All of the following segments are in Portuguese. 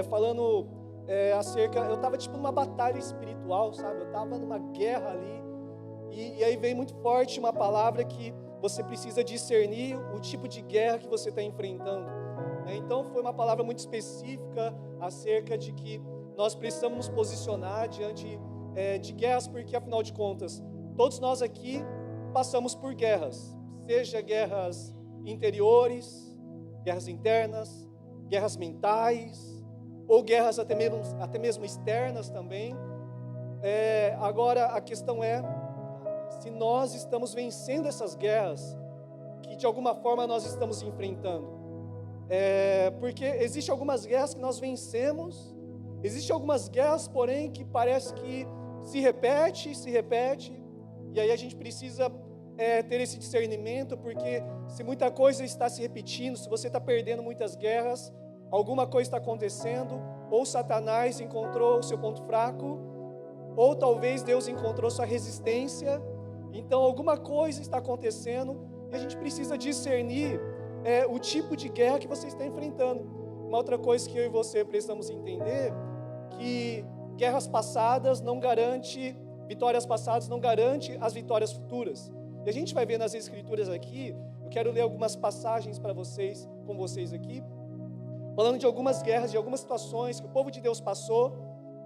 falando acerca, eu estava tipo numa batalha espiritual, sabe? Eu estava numa guerra ali, e aí veio muito forte uma palavra que você precisa discernir o tipo de guerra que você está enfrentando, né? Então foi uma palavra muito específica acerca de que nós precisamos nos posicionar diante de guerras, porque afinal de contas, todos nós aqui passamos por guerras, seja guerras interiores, guerras internas, guerras mentais, ou guerras até mesmo externas também. Agora a questão é se nós estamos vencendo essas guerras que de alguma forma nós estamos enfrentando. Porque existem algumas guerras que nós vencemos, existem algumas guerras, porém, que parece que se repete, e aí a gente precisa ter esse discernimento, porque se muita coisa está se repetindo, se você está perdendo muitas guerras, alguma coisa está acontecendo, ou Satanás encontrou o seu ponto fraco, ou talvez Deus encontrou sua resistência. Então alguma coisa está acontecendo, e a gente precisa discernir o tipo de guerra que você está enfrentando. Uma outra coisa que eu e você precisamos entender, que guerras passadas não garante, vitórias passadas não garante as vitórias futuras. E a gente vai ver nas escrituras aqui, eu quero ler algumas passagens para vocês, com vocês aqui, falando de algumas guerras, de algumas situações que o povo de Deus passou.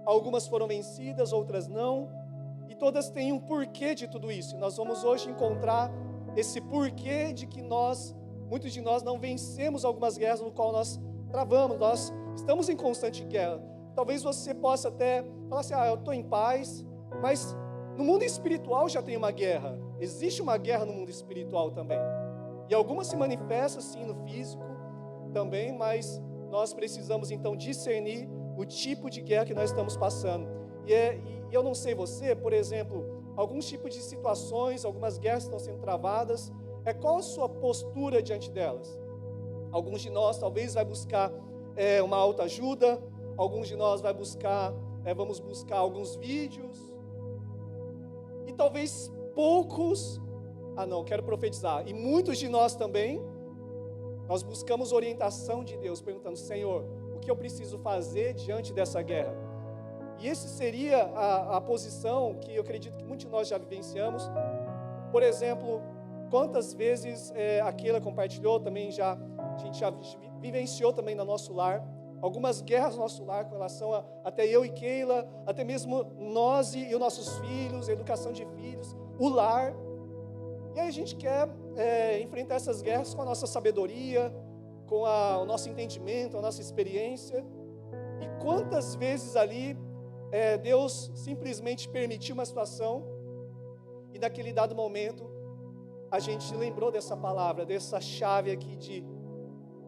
Algumas foram vencidas, outras não, e todas têm um porquê de tudo isso. E nós vamos hoje encontrar esse porquê de que muitos de nós não vencemos algumas guerras no qual nós travamos, nós estamos em constante guerra. Talvez você possa até falar assim, eu estou em paz, mas no mundo espiritual já tem uma guerra. Existe uma guerra no mundo espiritual também. E algumas se manifestam sim no físico também, mas nós precisamos então discernir o tipo de guerra que nós estamos passando. E eu não sei você, por exemplo, alguns tipos de situações, algumas guerras estão sendo travadas, qual a sua postura diante delas? Alguns de nós talvez vai buscar uma autoajuda, alguns de nós vamos buscar alguns vídeos, e talvez poucos, quero profetizar, e muitos de nós também, nós buscamos orientação de Deus, perguntando, Senhor, o que eu preciso fazer diante dessa guerra? E esse seria a posição que eu acredito que muitos de nós já vivenciamos. Por exemplo, quantas vezes a Keila compartilhou também, a gente já vivenciou também no nosso lar, algumas guerras no nosso lar com relação até eu e Keila, até mesmo nós e os nossos filhos, a educação de filhos, o lar. E aí a gente quer enfrentar essas guerras com a nossa sabedoria, com o nosso entendimento, a nossa experiência. E quantas vezes ali Deus simplesmente permitiu uma situação, e naquele dado momento a gente lembrou dessa palavra, dessa chave aqui de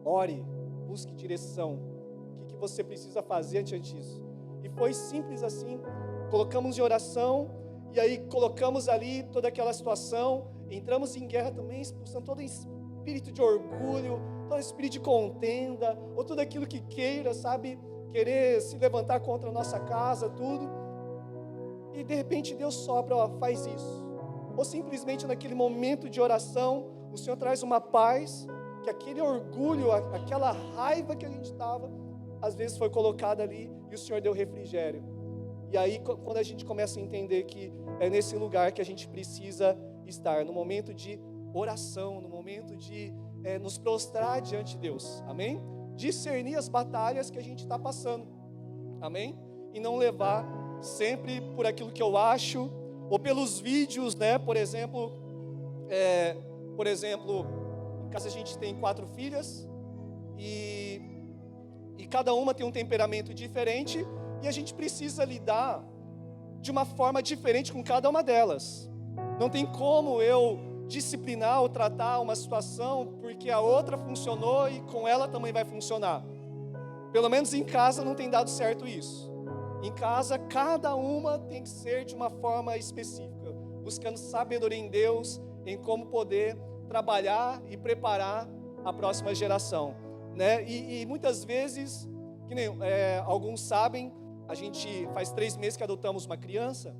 ore, busque direção, o que você precisa fazer diante disso. E foi simples assim, colocamos em oração, e aí colocamos ali toda aquela situação, entramos em guerra também, expulsando todo espírito de orgulho, todo espírito de contenda, ou tudo aquilo que queira, querer se levantar contra a nossa casa, tudo. E de repente Deus sopra, faz isso. Ou simplesmente naquele momento de oração, o Senhor traz uma paz, que aquele orgulho, aquela raiva que a gente estava, às vezes foi colocada ali, e o Senhor deu refrigério. E aí quando a gente começa a entender que é nesse lugar que a gente precisa estar, no momento de oração, no momento de nos prostrar diante de Deus, amém? Discernir as batalhas que a gente está passando, amém? E não levar sempre por aquilo que eu acho, ou pelos vídeos, né? Por exemplo, em casa a gente tem 4 filhas, e cada uma tem um temperamento diferente, e a gente precisa lidar de uma forma diferente com cada uma delas. Não tem como eu disciplinar ou tratar uma situação porque a outra funcionou e com ela também vai funcionar. Pelo menos em casa não tem dado certo isso. Em casa cada uma tem que ser de uma forma específica, buscando sabedoria em Deus, em como poder trabalhar e preparar a próxima geração, né? E muitas vezes, que nem alguns sabem, a gente faz 3 meses que adotamos uma criança.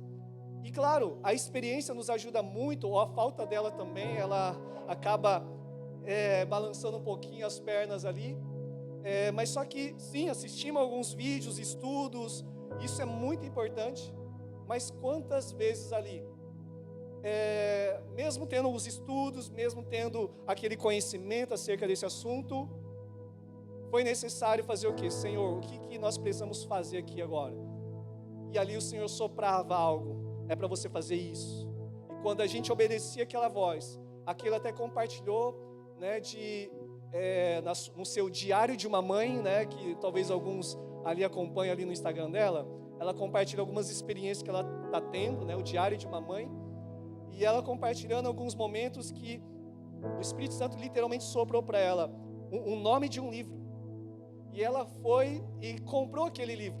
E claro, a experiência nos ajuda muito, ou a falta dela também, ela acaba balançando um pouquinho as pernas ali. Mas só que, sim, assistimos alguns vídeos, estudos, isso é muito importante, mas quantas vezes ali, mesmo tendo os estudos, mesmo tendo aquele conhecimento acerca desse assunto, foi necessário fazer o quê? Senhor, o que nós precisamos fazer aqui agora? E ali o Senhor soprava algo, é para você fazer isso. E quando a gente obedecia aquela voz, aquilo até compartilhou, né, no seu diário de uma mãe, né, que talvez alguns ali acompanhem ali no Instagram dela, ela compartilha algumas experiências que ela está tendo, né, o diário de uma mãe, e ela compartilhando alguns momentos que o Espírito Santo literalmente soprou para ela um nome de um livro, e ela foi e comprou aquele livro,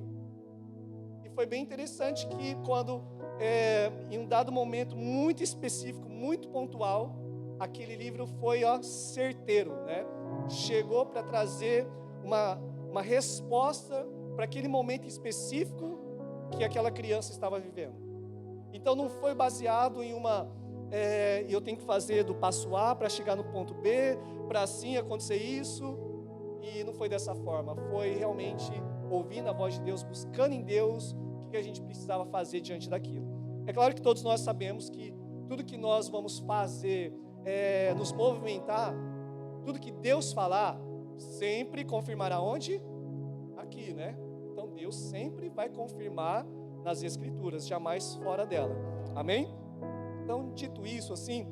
e foi bem interessante que quando, em um dado momento muito específico, muito pontual, aquele livro foi certeiro, né? Chegou para trazer uma resposta para aquele momento específico que aquela criança estava vivendo. Então não foi baseado em eu tenho que fazer do passo A para chegar no ponto B, para assim acontecer isso, e não foi dessa forma. Foi realmente ouvindo a voz de Deus, buscando em Deus o que a gente precisava fazer diante daquilo. É claro que todos nós sabemos que tudo que nós vamos fazer, nos movimentar, tudo que Deus falar, sempre confirmará onde? Aqui, né? Então Deus sempre vai confirmar nas Escrituras, jamais fora dela. Amém? Então, dito isso, assim,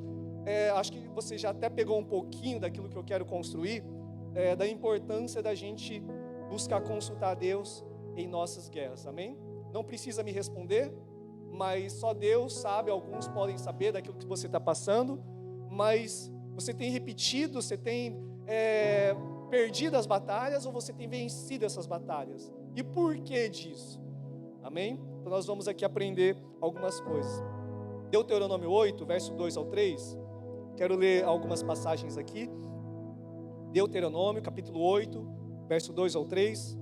acho que você já até pegou um pouquinho daquilo que eu quero construir, da importância da gente buscar consultar a Deus em nossas guerras. Amém? Não precisa me responder, mas só Deus sabe, alguns podem saber daquilo que você está passando, mas você tem repetido, você tem perdido as batalhas ou você tem vencido essas batalhas? E por que disso? Amém? Então nós vamos aqui aprender algumas coisas. Deuteronômio 8, verso 2 ao 3. Quero ler algumas passagens aqui. Deuteronômio, capítulo 8, verso 2 ao 3.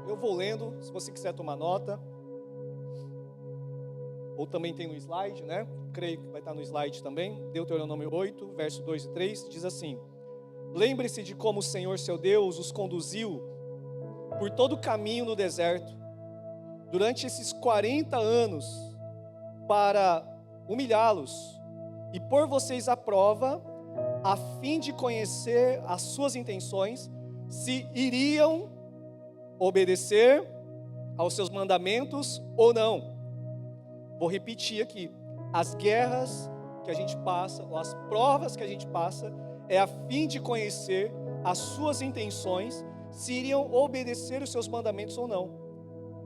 Eu vou lendo, se você quiser tomar nota. Ou também tem no slide, né? Creio que vai estar no slide também. Deuteronômio 8, verso 2 e 3, diz assim: Lembre-se de como o Senhor seu Deus os conduziu por todo o caminho no deserto, durante esses 40 anos, para humilhá-los e pôr vocês à prova, a fim de conhecer as suas intenções, se iriam obedecer aos seus mandamentos ou não. Vou repetir aqui: as guerras que a gente passa, ou as provas que a gente passa, é a fim de conhecer as suas intenções, se iriam obedecer os seus mandamentos ou não.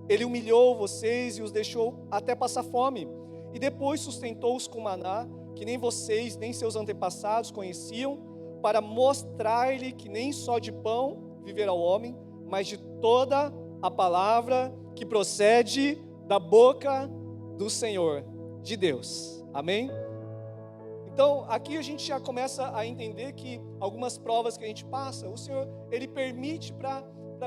Ele humilhou vocês e os deixou até passar fome, e depois sustentou-os com maná, que nem vocês, nem seus antepassados conheciam, para mostrar-lhe que nem só de pão viverá o homem, mas de toda a palavra que procede da boca do Senhor, de Deus. Amém? Então, aqui a gente já começa a entender que algumas provas que a gente passa, o Senhor, Ele permite para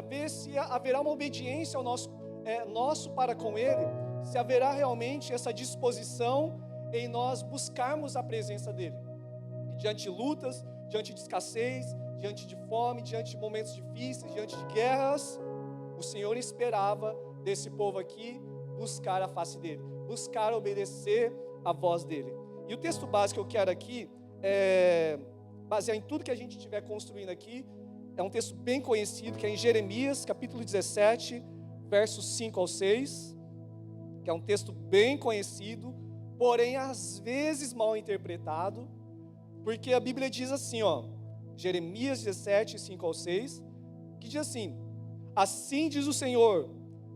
ver se haverá uma obediência ao nosso para com Ele, se haverá realmente essa disposição em nós buscarmos a presença dEle. E diante de lutas, diante de escassez, diante de fome, diante de momentos difíceis, diante de guerras, o Senhor esperava desse povo aqui buscar a face dEle, buscar obedecer a voz dEle. E o texto básico que eu quero aqui, basear em tudo que a gente estiver construindo aqui, é um texto bem conhecido, que é em Jeremias, capítulo 17, versos 5 ao 6, que é um texto bem conhecido, porém às vezes mal interpretado, porque a Bíblia diz assim, Jeremias 17, 5 ao 6, que diz assim: Assim diz o Senhor,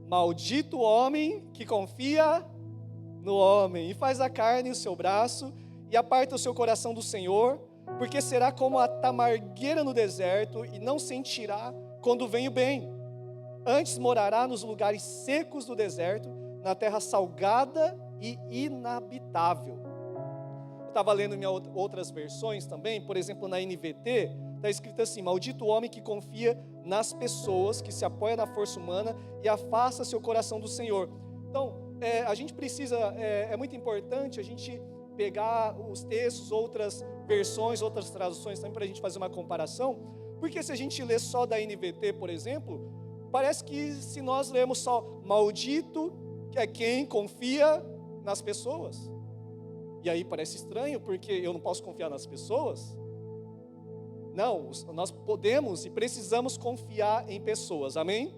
maldito o homem que confia no homem, e faz a carne o seu braço, e aparta o seu coração do Senhor, porque será como a tamargueira no deserto, e não sentirá quando vem o bem. Antes morará nos lugares secos do deserto, na terra salgada e inabitável. Eu estava lendo em outras versões também, por exemplo na NVT, está escrito assim: maldito o homem que confia nas pessoas, que se apoia na força humana e afasta seu coração do Senhor. Então, a gente precisa, é muito importante a gente pegar os textos, outras versões, outras traduções também, para a gente fazer uma comparação, porque se a gente lê só da NVT, por exemplo, parece que se nós lemos só maldito é quem confia nas pessoas, e aí parece estranho, porque eu não posso confiar nas pessoas. Não, nós podemos e precisamos confiar em pessoas, amém?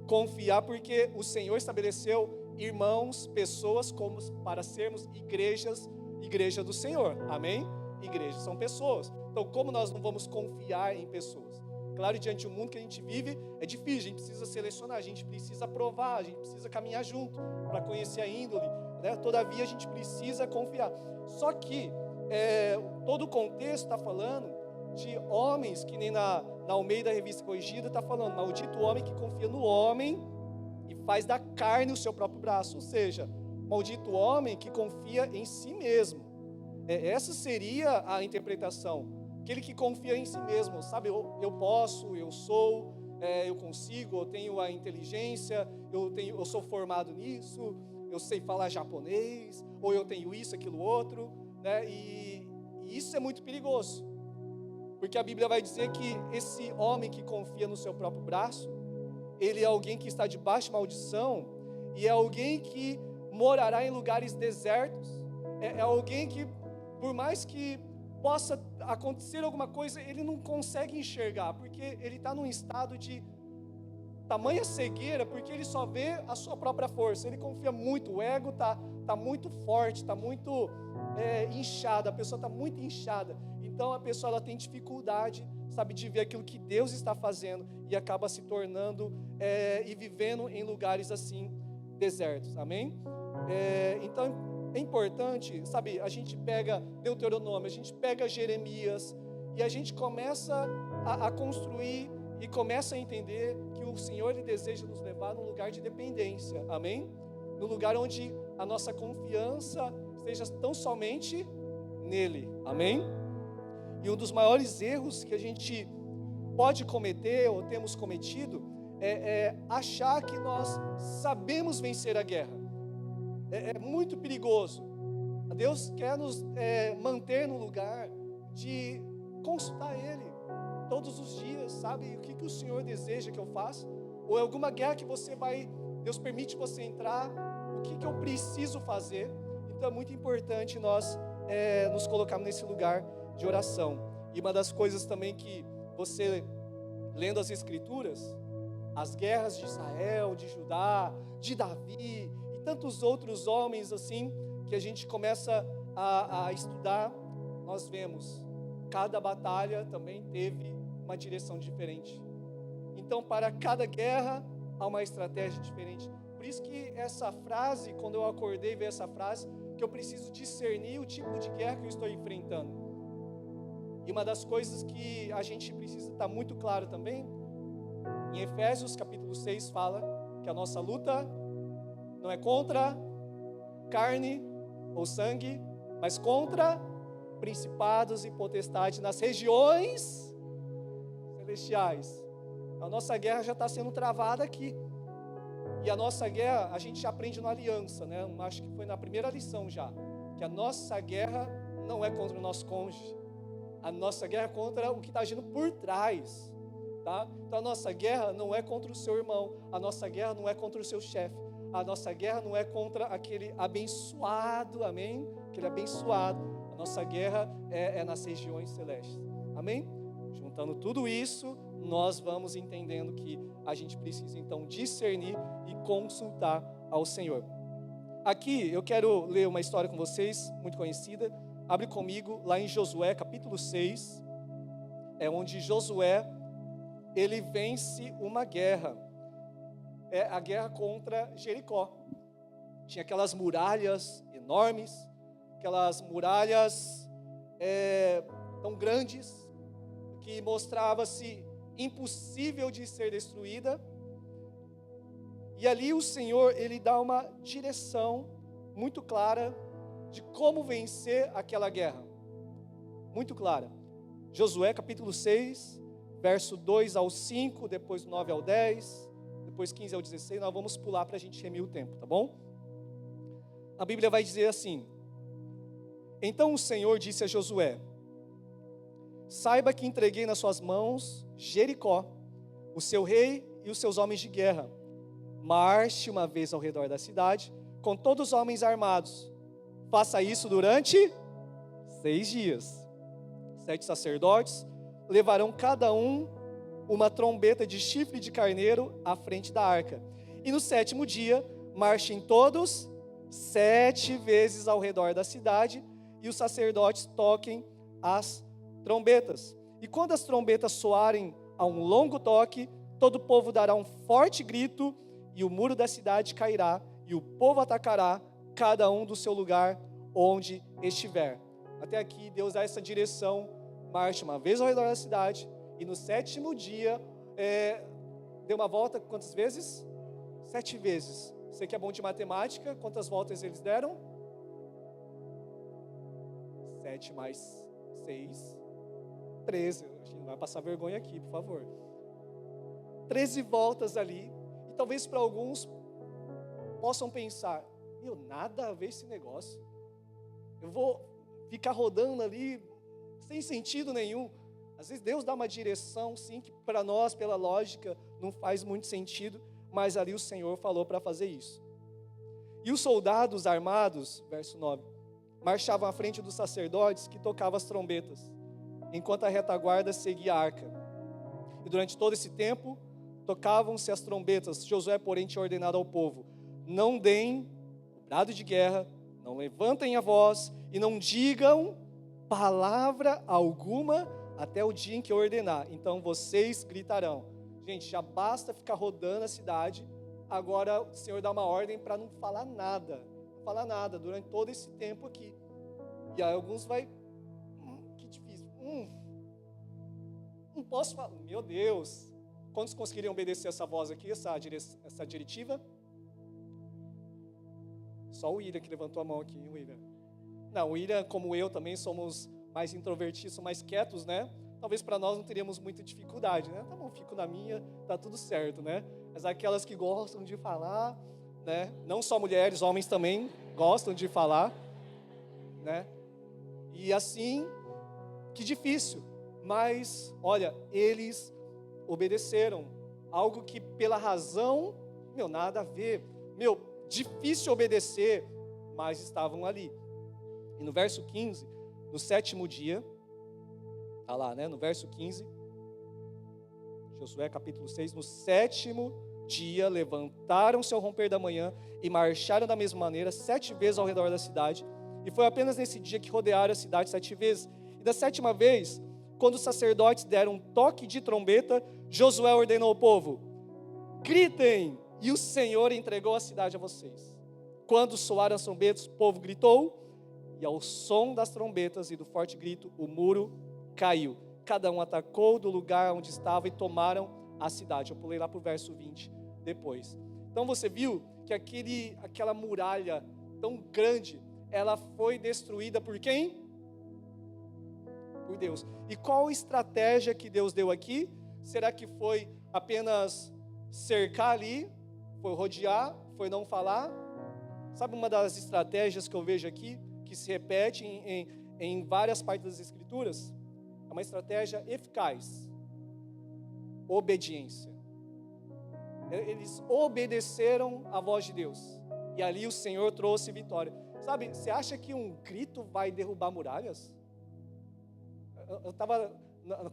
Confiar porque o Senhor estabeleceu irmãos, pessoas como para sermos igreja do Senhor, amém? Igrejas são pessoas. Então, como nós não vamos confiar em pessoas? Claro, diante do mundo que a gente vive, é difícil, a gente precisa selecionar, a gente precisa provar, a gente precisa caminhar junto para conhecer a índole, né? Todavia, a gente precisa confiar. Só que todo o contexto está falando de homens, que nem na Almeida Revista Corrigida está falando: maldito o homem que confia no homem e faz da carne o seu próprio braço. Ou seja, maldito o homem que confia em si mesmo. Essa seria a interpretação. Aquele que confia em si mesmo, sabe? Eu posso, eu sou, eu consigo, eu tenho a inteligência, eu sou formado nisso, eu sei falar japonês, ou eu tenho isso, aquilo, outro, né? E isso é muito perigoso, porque a Bíblia vai dizer que esse homem que confia no seu próprio braço, ele é alguém que está debaixo de maldição, e é alguém que morará em lugares desertos, é alguém que, por mais que possa acontecer alguma coisa, ele não consegue enxergar, porque ele está num estado de tamanha cegueira, porque ele só vê a sua própria força, ele confia muito, o ego está muito forte, está muito inchado, a pessoa está muito inchada, então a pessoa ela tem dificuldade, sabe, de ver aquilo que Deus está fazendo, e acaba se tornando e vivendo em lugares assim, desertos, amém? Então é importante, sabe, a gente pega Deuteronômio, a gente pega Jeremias, e a gente começa a construir e começa a entender que o Senhor ele deseja nos levar num lugar de dependência, amém? No lugar onde a nossa confiança esteja tão somente nele, amém? E um dos maiores erros que a gente pode cometer, ou temos cometido, é achar que nós sabemos vencer a guerra. É muito perigoso. Deus quer nos manter no lugar de consultar Ele todos os dias, sabe? O que o Senhor deseja que eu faça? Ou é alguma guerra que Deus permite você entrar? O que eu preciso fazer? Então é muito importante nós nos colocarmos nesse lugar de oração. E uma das coisas também que você, lendo as Escrituras, as guerras de Israel, de Judá, de Davi, tantos outros homens assim, que a gente começa a estudar, nós vemos, cada batalha também teve uma direção diferente. Então, para cada guerra, há uma estratégia diferente. Por isso que essa frase, quando eu acordei e vi essa frase, que eu preciso discernir o tipo de guerra que eu estou enfrentando. E uma das coisas que a gente precisa estar muito claro também, em Efésios capítulo 6 fala que a nossa luta não é contra carne ou sangue, mas contra principados e potestades nas regiões celestiais. A nossa guerra já está sendo travada aqui. E a nossa guerra, a gente já aprende na aliança, né? Acho que foi na primeira lição já, que a nossa guerra não é contra o nosso cônjuge. A nossa guerra é contra o que está agindo por trás, tá? Então a nossa guerra não é contra o seu irmão, a nossa guerra não é contra o seu chefe. A nossa guerra não é contra aquele abençoado, amém? Aquele abençoado. A nossa guerra é nas regiões celestes, amém? Juntando tudo isso, nós vamos entendendo que a gente precisa então discernir e consultar ao Senhor. Aqui eu quero ler uma história com vocês, muito conhecida. Abre comigo lá em Josué, capítulo 6. É onde Josué, ele vence uma guerra. É a guerra contra Jericó. Tinha aquelas muralhas enormes, aquelas muralhas tão grandes, que mostrava-se impossível de ser destruída. E ali o Senhor, ele dá uma direção muito clara de como vencer aquela guerra. Muito clara. Josué capítulo 6, verso 2 ao 5, depois 9 ao 10, depois 15 ao 16, nós vamos pular para a gente remir o tempo, tá bom? A Bíblia vai dizer assim: então o Senhor disse a Josué: saiba que entreguei nas suas mãos Jericó, o seu rei e os seus homens de guerra. Marche uma vez ao redor da cidade, com todos os homens armados. Faça isso durante 6 dias. 7 sacerdotes levarão cada um uma trombeta de chifre de carneiro à frente da arca. E no 7º dia, marchem todos 7 vezes ao redor da cidade, e os sacerdotes toquem as trombetas. E quando as trombetas soarem a um longo toque, todo o povo dará um forte grito, e o muro da cidade cairá, e o povo atacará, cada um do seu lugar onde estiver. Até aqui, Deus dá essa direção: marche uma vez ao redor da cidade, e no 7º dia, dê uma volta, quantas vezes? 7 vezes. Você que é bom de matemática, quantas voltas eles deram? 7 mais 6, 13. A gente não vai passar vergonha aqui, por favor. 13 voltas ali. E talvez para alguns possam pensar: meu, nada a ver esse negócio. Eu vou ficar rodando ali sem sentido nenhum. Às vezes Deus dá uma direção, sim, que para nós, pela lógica, não faz muito sentido, mas ali o Senhor falou para fazer isso. E os soldados armados, verso 9, marchavam à frente dos sacerdotes que tocavam as trombetas, enquanto a retaguarda seguia a arca. E durante todo esse tempo, tocavam-se as trombetas. Josué, porém, tinha ordenado ao povo: não deem o brado de guerra, não levantem a voz e não digam palavra alguma até o dia em que eu ordenar. Então vocês gritarão. Gente, já basta ficar rodando a cidade. Agora o Senhor dá uma ordem para não falar nada. Não falar nada durante todo esse tempo aqui. E aí alguns vai... que difícil. Não posso falar. Meu Deus. Quantos conseguiriam obedecer essa voz aqui, essa diretiva? Só o William que levantou a mão aqui, William. Não, o William, como eu, também somos mais introvertidos, mais quietos, né? Talvez para nós não teríamos muita dificuldade, né? Tá bom, fico na minha, tá tudo certo, né? Mas aquelas que gostam de falar, né? Não só mulheres, homens também gostam de falar, né? E assim, que difícil. Mas, olha, eles obedeceram. Algo que pela razão, nada a ver. Difícil obedecer, mas estavam ali. E no verso 15, no 7º dia, está lá, né? No verso 15, Josué capítulo 6, no 7º dia, levantaram-se ao romper da manhã e marcharam da mesma maneira 7 vezes ao redor da cidade. E foi apenas nesse dia que rodearam a cidade 7 vezes. E da 7ª vez, quando os sacerdotes deram um toque de trombeta, Josué ordenou ao povo: gritem, e o Senhor entregou a cidade a vocês. Quando soaram as trombetas, o povo gritou, e ao som das trombetas e do forte grito, o muro caiu. Cada um atacou do lugar onde estava e tomaram a cidade. Eu pulei lá para o verso 20 depois. Então você viu que aquela muralha tão grande, ela foi destruída por quem? Por Deus. E qual estratégia que Deus deu aqui? Será que foi apenas cercar ali? Foi rodear? Foi não falar? Sabe uma das estratégias que eu vejo aqui, que se repete em várias partes das Escrituras? É uma estratégia eficaz. Obediência. Eles obedeceram à voz de Deus. E ali o Senhor trouxe vitória. Sabe, você acha que um grito vai derrubar muralhas?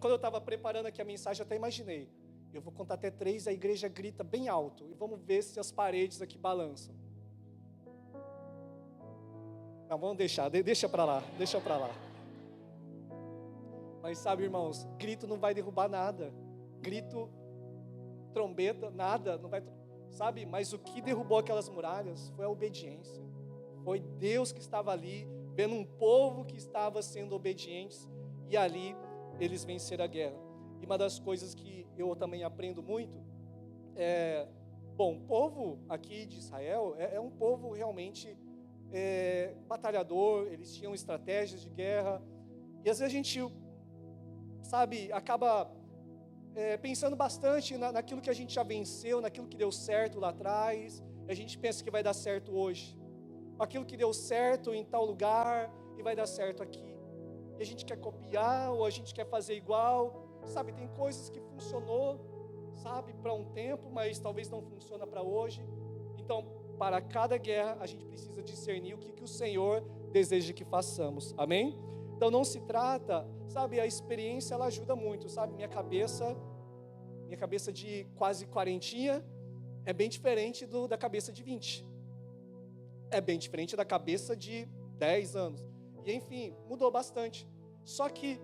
Quando eu estava preparando aqui a mensagem, eu até imaginei. Eu vou contar até 3, a igreja grita bem alto. E vamos ver se as paredes aqui balançam. Não, vamos deixa para lá. Mas sabe, irmãos, grito não vai derrubar nada. Grito, trombeta, nada. Não vai, sabe, mas o que derrubou aquelas muralhas foi a obediência. Foi Deus que estava ali, vendo um povo que estava sendo obedientes. E ali eles venceram a guerra. E uma das coisas que eu também aprendo muito o povo aqui de Israel é um povo realmente batalhador. Eles tinham estratégias de guerra. E às vezes a gente sabe, acaba pensando bastante naquilo que a gente já venceu, naquilo que deu certo lá atrás, e a gente pensa que vai dar certo hoje. Aquilo que deu certo em tal lugar e vai dar certo aqui. E a gente quer copiar ou a gente quer fazer igual, sabe? Tem coisas que funcionou, sabe, para um tempo, mas talvez não funciona para hoje. Então, para cada guerra, a gente precisa discernir o que o Senhor deseja que façamos. Amém? Então, não se trata, sabe, a experiência, ela ajuda muito, sabe? Minha cabeça de quase quarentinha é bem diferente da cabeça de 20. É bem diferente da cabeça de 10 anos. E, enfim, mudou bastante. Só que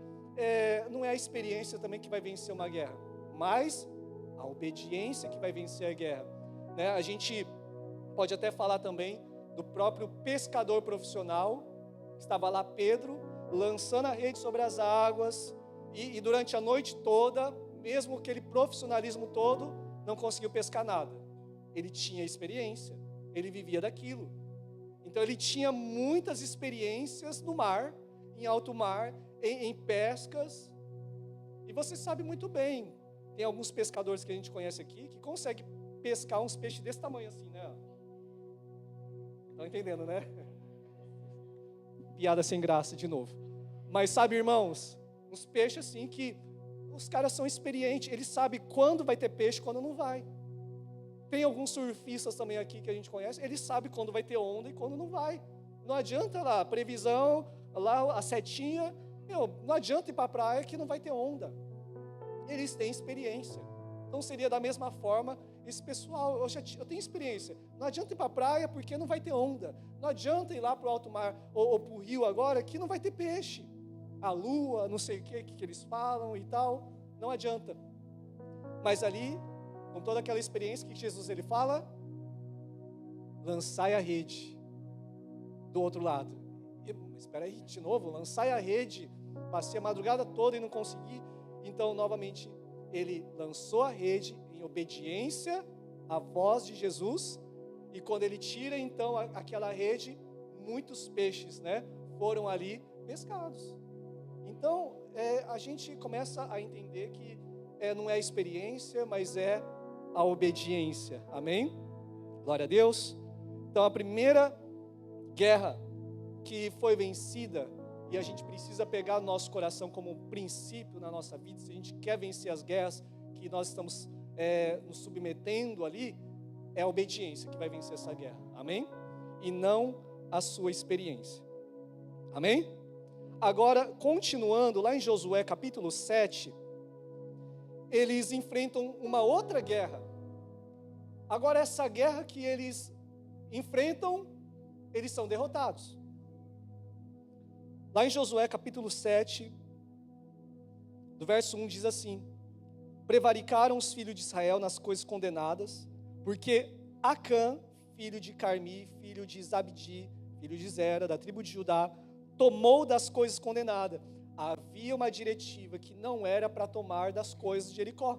não é a experiência também que vai vencer uma guerra, mas a obediência que vai vencer a guerra, né? A gente pode até falar também do próprio pescador profissional. Estava lá Pedro, lançando a rede sobre as águas, e durante a noite toda, mesmo aquele profissionalismo todo, não conseguiu pescar nada. Ele tinha experiência, ele vivia daquilo. Então ele tinha muitas experiências no mar, em alto mar, em pescas. E você sabe muito bem, tem alguns pescadores que a gente conhece aqui que conseguem pescar uns peixes desse tamanho assim, né? Estão entendendo, né? Piada sem graça de novo. Mas sabe, irmãos, uns peixes assim que os caras são experientes, eles sabem quando vai ter peixe e quando não vai. Tem alguns surfistas também aqui que a gente conhece, eles sabem quando vai ter onda e quando não vai. Não adianta lá, previsão, lá a setinha, não adianta ir para a praia que não vai ter onda. Eles têm experiência. Então seria da mesma forma esse pessoal, eu tenho experiência. Não adianta ir para a praia porque não vai ter onda. Não adianta ir lá para o alto mar ou para o rio agora que não vai ter peixe. A lua, não sei o que eles falam e tal, não adianta. Mas ali, com toda aquela experiência que Jesus ele fala, lançai a rede do outro lado. Mas espera aí, de novo, lançai a rede. Passei a madrugada toda e não consegui. Então, novamente, ele lançou a rede em obediência à voz de Jesus. E quando ele tira, então, aquela rede, muitos peixes, né, foram ali pescados. Então, a gente começa a entender que não é a experiência, mas é a obediência. Amém? Glória a Deus. Então, a primeira guerra que foi vencida, e a gente precisa pegar o nosso coração como um princípio na nossa vida, se a gente quer vencer as guerras que nós estamos nos submetendo ali, é a obediência que vai vencer essa guerra. Amém? E não a sua experiência. Amém? Agora, continuando, lá em Josué capítulo 7, eles enfrentam uma outra guerra. Agora, essa guerra que eles enfrentam, eles são derrotados. Lá em Josué capítulo 7, do verso 1 diz assim: prevaricaram os filhos de Israel nas coisas condenadas, porque Acã, filho de Carmi, filho de Zabdi, filho de Zera, da tribo de Judá, tomou das coisas condenadas. Havia uma diretiva que não era para tomar das coisas de Jericó,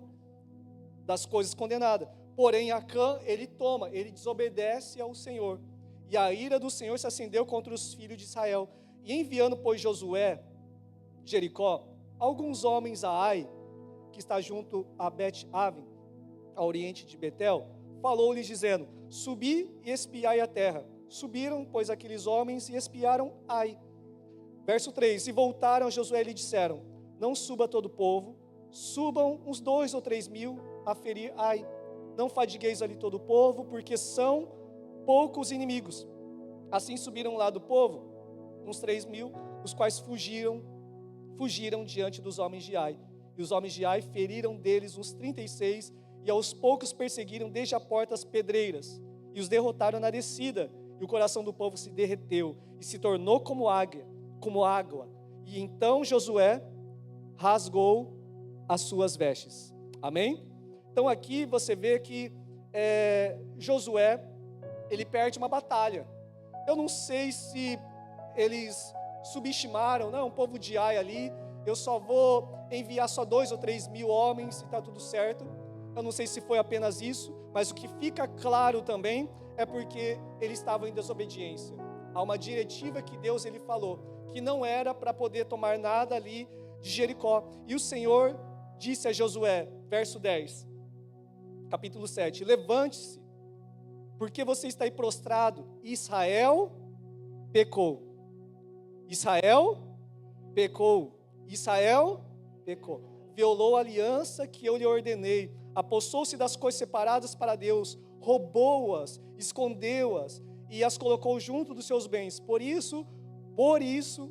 das coisas condenadas. Porém, Acã, ele toma, ele desobedece ao Senhor. E a ira do Senhor se acendeu contra os filhos de Israel. E enviando, pois, Josué, Jericó, alguns homens a Ai, que está junto a Bet-Aven, a oriente de Betel, falou-lhes dizendo: subi e espiai a terra. Subiram, pois, aqueles homens e espiaram Ai. Verso 3, e voltaram a Josué e lhe disseram: não suba todo o povo, subam uns 2 ou 3 mil a ferir Ai. Não fadigueis ali todo o povo, porque são poucos inimigos. Assim subiram lá do povo uns 3 mil, os quais fugiram diante dos homens de Ai. E os homens de Ai feriram deles uns 36, e aos poucos perseguiram desde a porta as pedreiras, e os derrotaram na descida. E o coração do povo se derreteu, e se tornou como água. E então Josué rasgou as suas vestes. Amém? Então aqui você vê que Josué, ele perde uma batalha. Eu não sei se eles subestimaram, não, o povo de Ai ali, eu só vou enviar só 2 ou 3 mil homens e está tudo certo. Eu não sei se foi apenas isso, mas o que fica claro também é porque eles estavam em desobediência. Há uma diretiva que Deus ele falou, que não era para poder tomar nada ali de Jericó. E o Senhor disse a Josué, verso 10, capítulo 7, levante-se, porque você está aí prostrado. Israel pecou. Israel pecou. Israel pecou. Violou a aliança que eu lhe ordenei. Apossou-se das coisas separadas para Deus. Roubou-as, escondeu-as e as colocou junto dos seus bens. Por isso,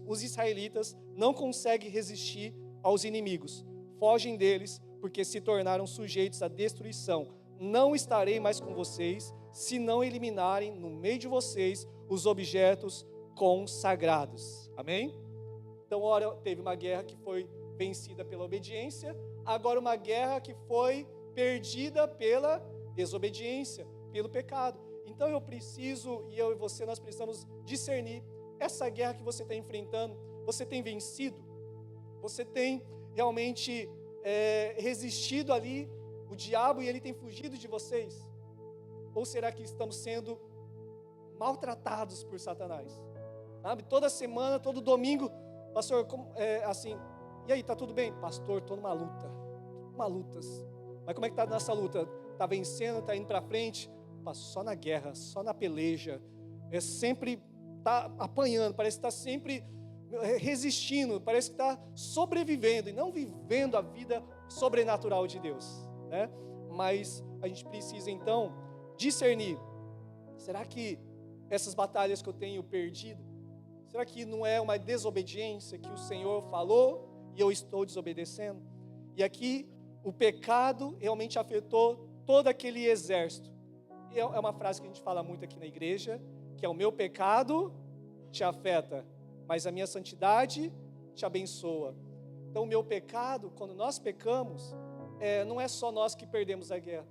os israelitas não conseguem resistir aos inimigos. Fogem deles, porque se tornaram sujeitos à destruição. Não estarei mais com vocês, se não eliminarem no meio de vocês os objetos consagrados. Amém? Então, ora, teve uma guerra que foi vencida pela obediência, agora uma guerra que foi perdida pela desobediência, pelo pecado. Então eu e você, nós precisamos discernir essa guerra que você está enfrentando. Você tem vencido? Você tem realmente resistido ali o diabo e ele tem fugido de vocês? Ou será que estamos sendo maltratados por Satanás? Sabe? Toda semana, todo domingo, pastor, assim, e aí, tá tudo bem? Pastor, estou numa luta, lutas. Mas como é que está nessa luta? Está vencendo, está indo para frente? Só na guerra, só na peleja. Sempre está apanhando, parece que está sempre resistindo, parece que está sobrevivendo e não vivendo a vida sobrenatural de Deus, né? Mas a gente precisa então discernir. Será que essas batalhas que eu tenho perdido, será que não é uma desobediência que o Senhor falou e eu estou desobedecendo? E aqui o pecado realmente afetou todo aquele exército. E é uma frase que a gente fala muito aqui na igreja, que é: o meu pecado te afeta, mas a minha santidade te abençoa. Então o meu pecado, quando nós pecamos, não é só nós que perdemos a guerra.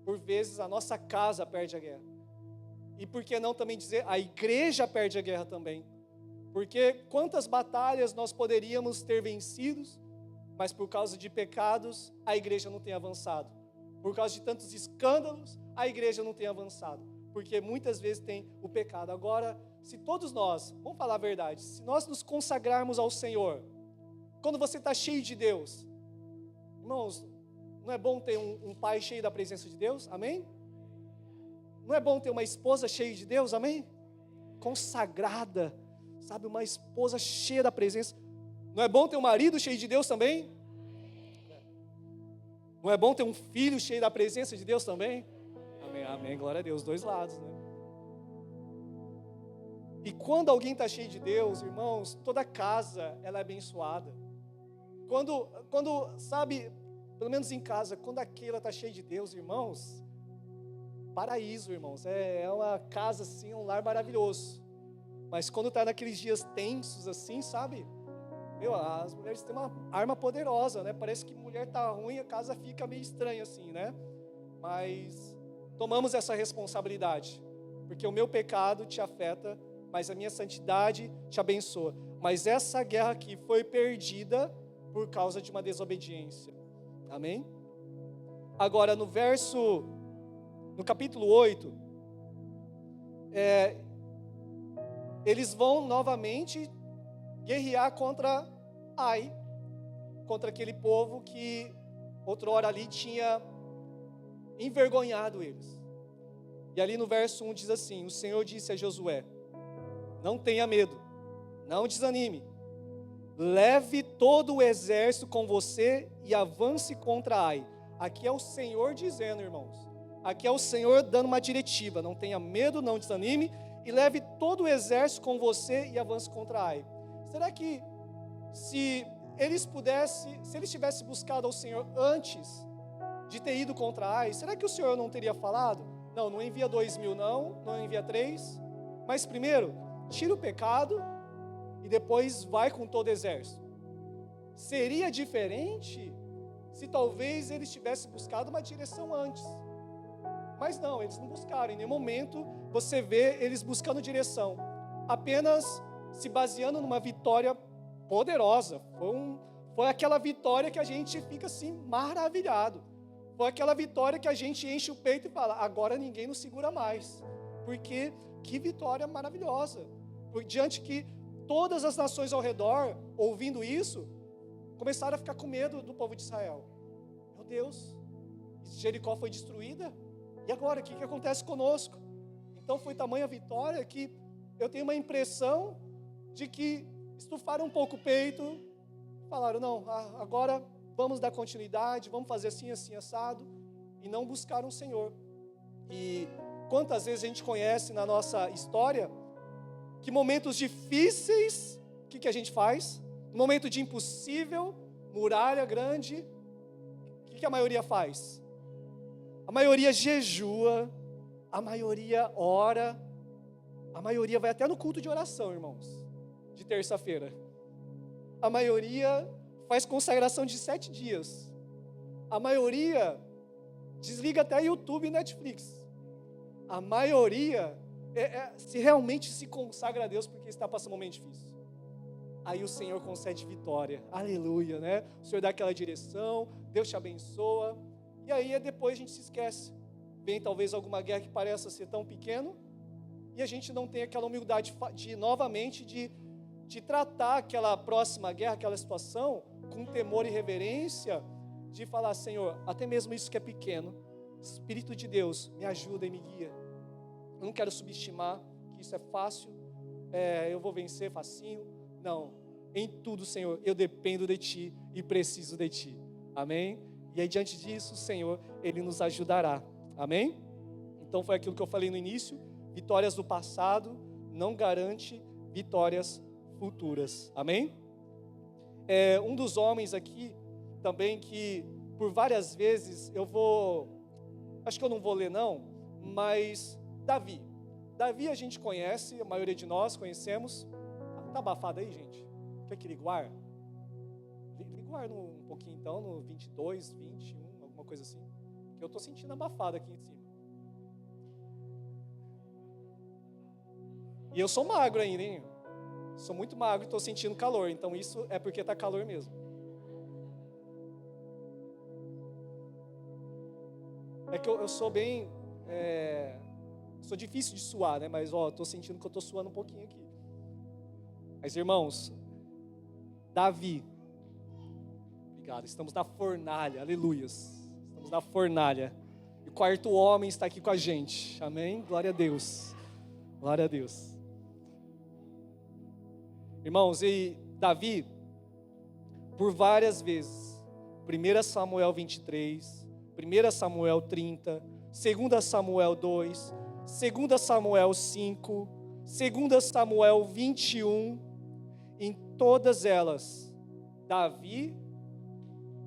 Por vezes a nossa casa perde a guerra. E por que não também dizer, a igreja perde a guerra também? Porque quantas batalhas nós poderíamos ter vencidos, mas por causa de pecados, a igreja não tem avançado. Por causa de tantos escândalos, a igreja não tem avançado. Porque muitas vezes tem o pecado. Agora, se todos nós, vamos falar a verdade, se nós nos consagrarmos ao Senhor, quando você está cheio de Deus, irmãos, não é bom ter um pai cheio da presença de Deus? Amém? Não é bom ter uma esposa cheia de Deus? Amém? Consagrada, sabe, uma esposa cheia da presença. Não é bom ter um marido cheio de Deus também? Não é bom ter um filho cheio da presença de Deus também? Amém, amém, glória a Deus, dois lados, né? E quando alguém está cheio de Deus, irmãos, toda casa, ela é abençoada. Quando, sabe, pelo menos em casa, quando aquela está cheia de Deus, irmãos, paraíso, irmãos, é uma casa assim, um lar maravilhoso. Mas quando está naqueles dias tensos assim, sabe, as mulheres têm uma arma poderosa, né? Parece que mulher está ruim, a casa fica meio estranha assim, né? Mas tomamos essa responsabilidade, porque o meu pecado te afeta, mas a minha santidade te abençoa. Mas essa guerra aqui foi perdida por causa de uma desobediência. Amém? Agora no capítulo 8, eles vão novamente guerrear contra Ai, contra aquele povo que outrora ali tinha envergonhado eles. E ali no verso 1 diz assim: o Senhor disse a Josué: não tenha medo, não desanime, leve todo o exército com você e avance contra Ai. Aqui é o Senhor dizendo, irmãos, aqui é o Senhor dando uma diretiva: não tenha medo, não desanime, e leve todo o exército com você e avance contra Ai. Será que se eles tivessem buscado ao Senhor antes de ter ido contra Ai, será que o Senhor não teria falado? Não envia 2.000 não envia 3, mas primeiro, tira o pecado e depois vai com todo o exército. Seria diferente se talvez eles tivessem buscado uma direção antes. Mas não, eles não buscaram. Em nenhum momento você vê eles buscando direção, apenas se baseando numa vitória poderosa. Foi aquela vitória que a gente fica assim maravilhado. Foi aquela vitória que a gente enche o peito e fala: agora ninguém nos segura mais. Porque que vitória maravilhosa. Diante que todas as nações ao redor, ouvindo isso, começaram a ficar com medo do povo de Israel. Meu Deus, Jericó foi destruída, e agora, o que acontece conosco? Então foi tamanha vitória que eu tenho uma impressão de que estufaram um pouco o peito, falaram, não, agora vamos dar continuidade, vamos fazer assim, assim, assado, e não buscaram o Senhor. E quantas vezes a gente conhece na nossa história que momentos difíceis, o que a gente faz? No momento de impossível, muralha grande, o que a maioria faz? A maioria jejua, a maioria ora, a maioria vai até no culto de oração, irmãos, de terça-feira. A maioria faz consagração de 7 dias. A maioria desliga até YouTube e Netflix. A maioria se realmente se consagra a Deus porque está passando um momento difícil. Aí o Senhor concede vitória, aleluia, né? O Senhor dá aquela direção, Deus te abençoa, e aí depois a gente se esquece. Vem talvez alguma guerra que pareça ser tão pequeno, e a gente não tem aquela humildade novamente de tratar aquela próxima guerra, aquela situação, com temor e reverência, de falar, Senhor, até mesmo isso que é pequeno, Espírito de Deus, me ajuda e me guia. Eu não quero subestimar que isso é fácil, eu vou vencer facinho. Não, em tudo, Senhor, eu dependo de Ti e preciso de Ti. Amém? E aí, diante disso, o Senhor, Ele nos ajudará. Amém? Então, foi aquilo que eu falei no início. Vitórias do passado não garante vitórias futuras. Amém? Um dos homens aqui, também, que por várias vezes, acho que eu não vou ler não, mas Davi. Davi a gente conhece, a maioria de nós conhecemos. Tá abafado aí, gente? Quer que ligue o ar? Liga o ar um pouquinho então, no 22, 21, alguma coisa assim. Que eu tô sentindo abafado aqui em cima. E eu sou magro ainda, hein? Sou muito magro e tô sentindo calor. Então isso é porque tá calor mesmo. É que eu sou bem... sou difícil de suar, né? Mas, tô sentindo que eu tô suando um pouquinho aqui. Mas, irmãos, Davi, obrigado, estamos na fornalha, aleluias, estamos na fornalha, e o quarto homem está aqui com a gente, amém? Glória a Deus, glória a Deus. Irmãos, e Davi, por várias vezes, 1 Samuel 23, 1 Samuel 30, 2 Samuel 2, 2 Samuel 5, 2 Samuel 21, em todas elas, Davi,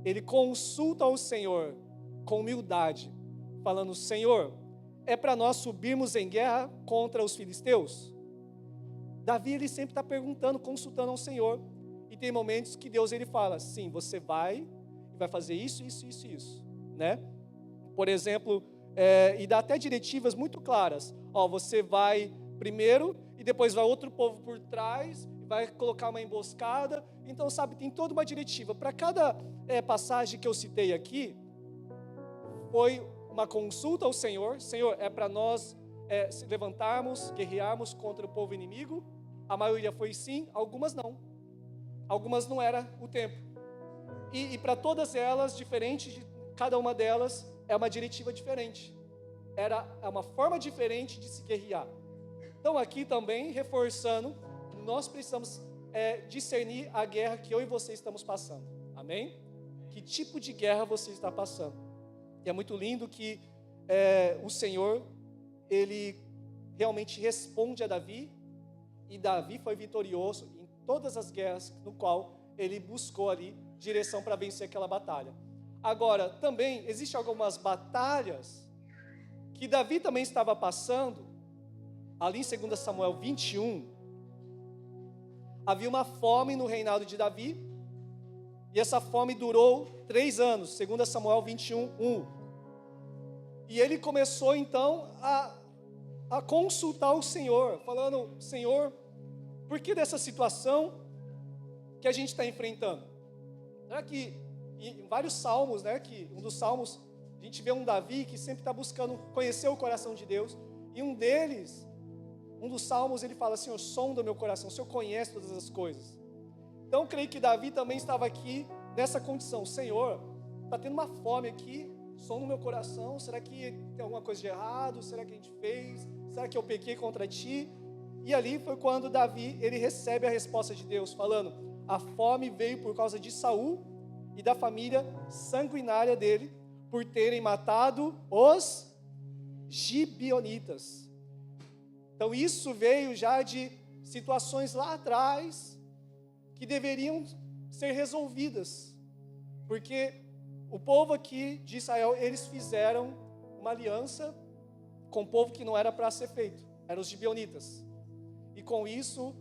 ele consulta ao Senhor com humildade, falando, Senhor, é para nós subirmos em guerra contra os filisteus? Davi, ele sempre está perguntando, consultando ao Senhor, e tem momentos que Deus, ele fala, sim, você vai fazer isso, isso, isso, isso, né? Por exemplo, e dá até diretivas muito claras, você vai primeiro, e depois vai outro povo por trás, vai colocar uma emboscada. Então, sabe, tem toda uma diretiva. Para cada passagem que eu citei aqui, foi uma consulta ao Senhor. Senhor, é para nós se levantarmos, guerrearmos contra o povo inimigo? A maioria foi sim, algumas não. Algumas não era o tempo. E para todas elas, diferente de cada uma delas, é uma diretiva diferente. É uma forma diferente de se guerrear. Então, aqui também, reforçando, nós precisamos discernir a guerra que eu e você estamos passando. Amém? Que tipo de guerra você está passando? E é muito lindo que o Senhor, Ele realmente responde a Davi, e Davi foi vitorioso em todas as guerras no qual ele buscou ali direção para vencer aquela batalha. Agora, também, existem algumas batalhas que Davi também estava passando, ali em 2 Samuel 21, havia uma fome no reinado de Davi, e essa fome durou 3 anos, 2 Samuel 21, 1. E ele começou então a consultar o Senhor, falando, Senhor, por que dessa situação que a gente está enfrentando? Será que em vários salmos, né, que um dos salmos, a gente vê um Davi que sempre está buscando conhecer o coração de Deus, e um dos salmos, ele fala, Senhor, sonda o meu coração, o Senhor conhece todas as coisas. Então, eu creio que Davi também estava aqui nessa condição: Senhor, está tendo uma fome aqui, som no meu coração, será que tem alguma coisa de errado? Será que a gente fez? Será que eu pequei contra ti? E ali foi quando Davi, ele recebe a resposta de Deus, falando: a fome veio por causa de Saul e da família sanguinária dele, por terem matado os gibeonitas. Então isso veio já de situações lá atrás, que deveriam ser resolvidas, porque o povo aqui de Israel, eles fizeram uma aliança com o povo que não era para ser feito, eram os gibeonitas, e com isso,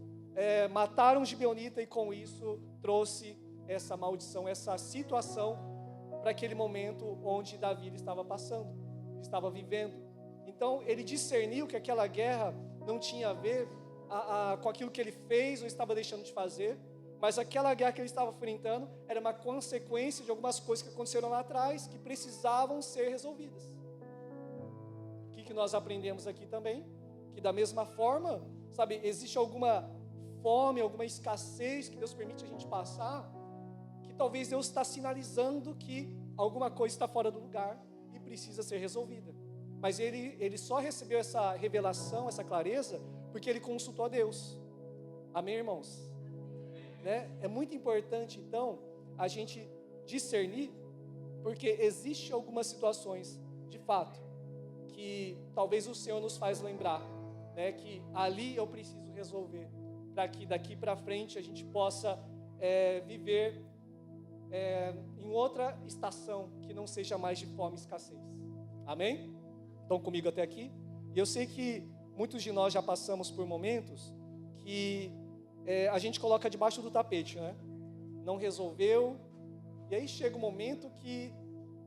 mataram o gibeonita, e com isso trouxe essa maldição, essa situação, para aquele momento onde Davi estava passando, estava vivendo. Então ele discerniu que aquela guerra não tinha a ver com aquilo que ele fez ou estava deixando de fazer, mas aquela guerra que ele estava enfrentando era uma consequência de algumas coisas que aconteceram lá atrás, que precisavam ser resolvidas. O que nós aprendemos aqui também? Que da mesma forma, sabe, existe alguma fome, alguma escassez que Deus permite a gente passar, que talvez Deus está sinalizando que alguma coisa está fora do lugar e precisa ser resolvida. Mas ele só recebeu essa revelação, essa clareza, porque ele consultou a Deus. Amém, irmãos? Né? É muito importante, então, a gente discernir, porque existem algumas situações, de fato, que talvez o Senhor nos faz lembrar, né, que ali eu preciso resolver, para que daqui para frente a gente possa viver em outra estação, que não seja mais de fome e escassez. Amém? Estão comigo até aqui? E eu sei que muitos de nós já passamos por momentos que a gente coloca debaixo do tapete, né? Não resolveu, e aí chega um momento que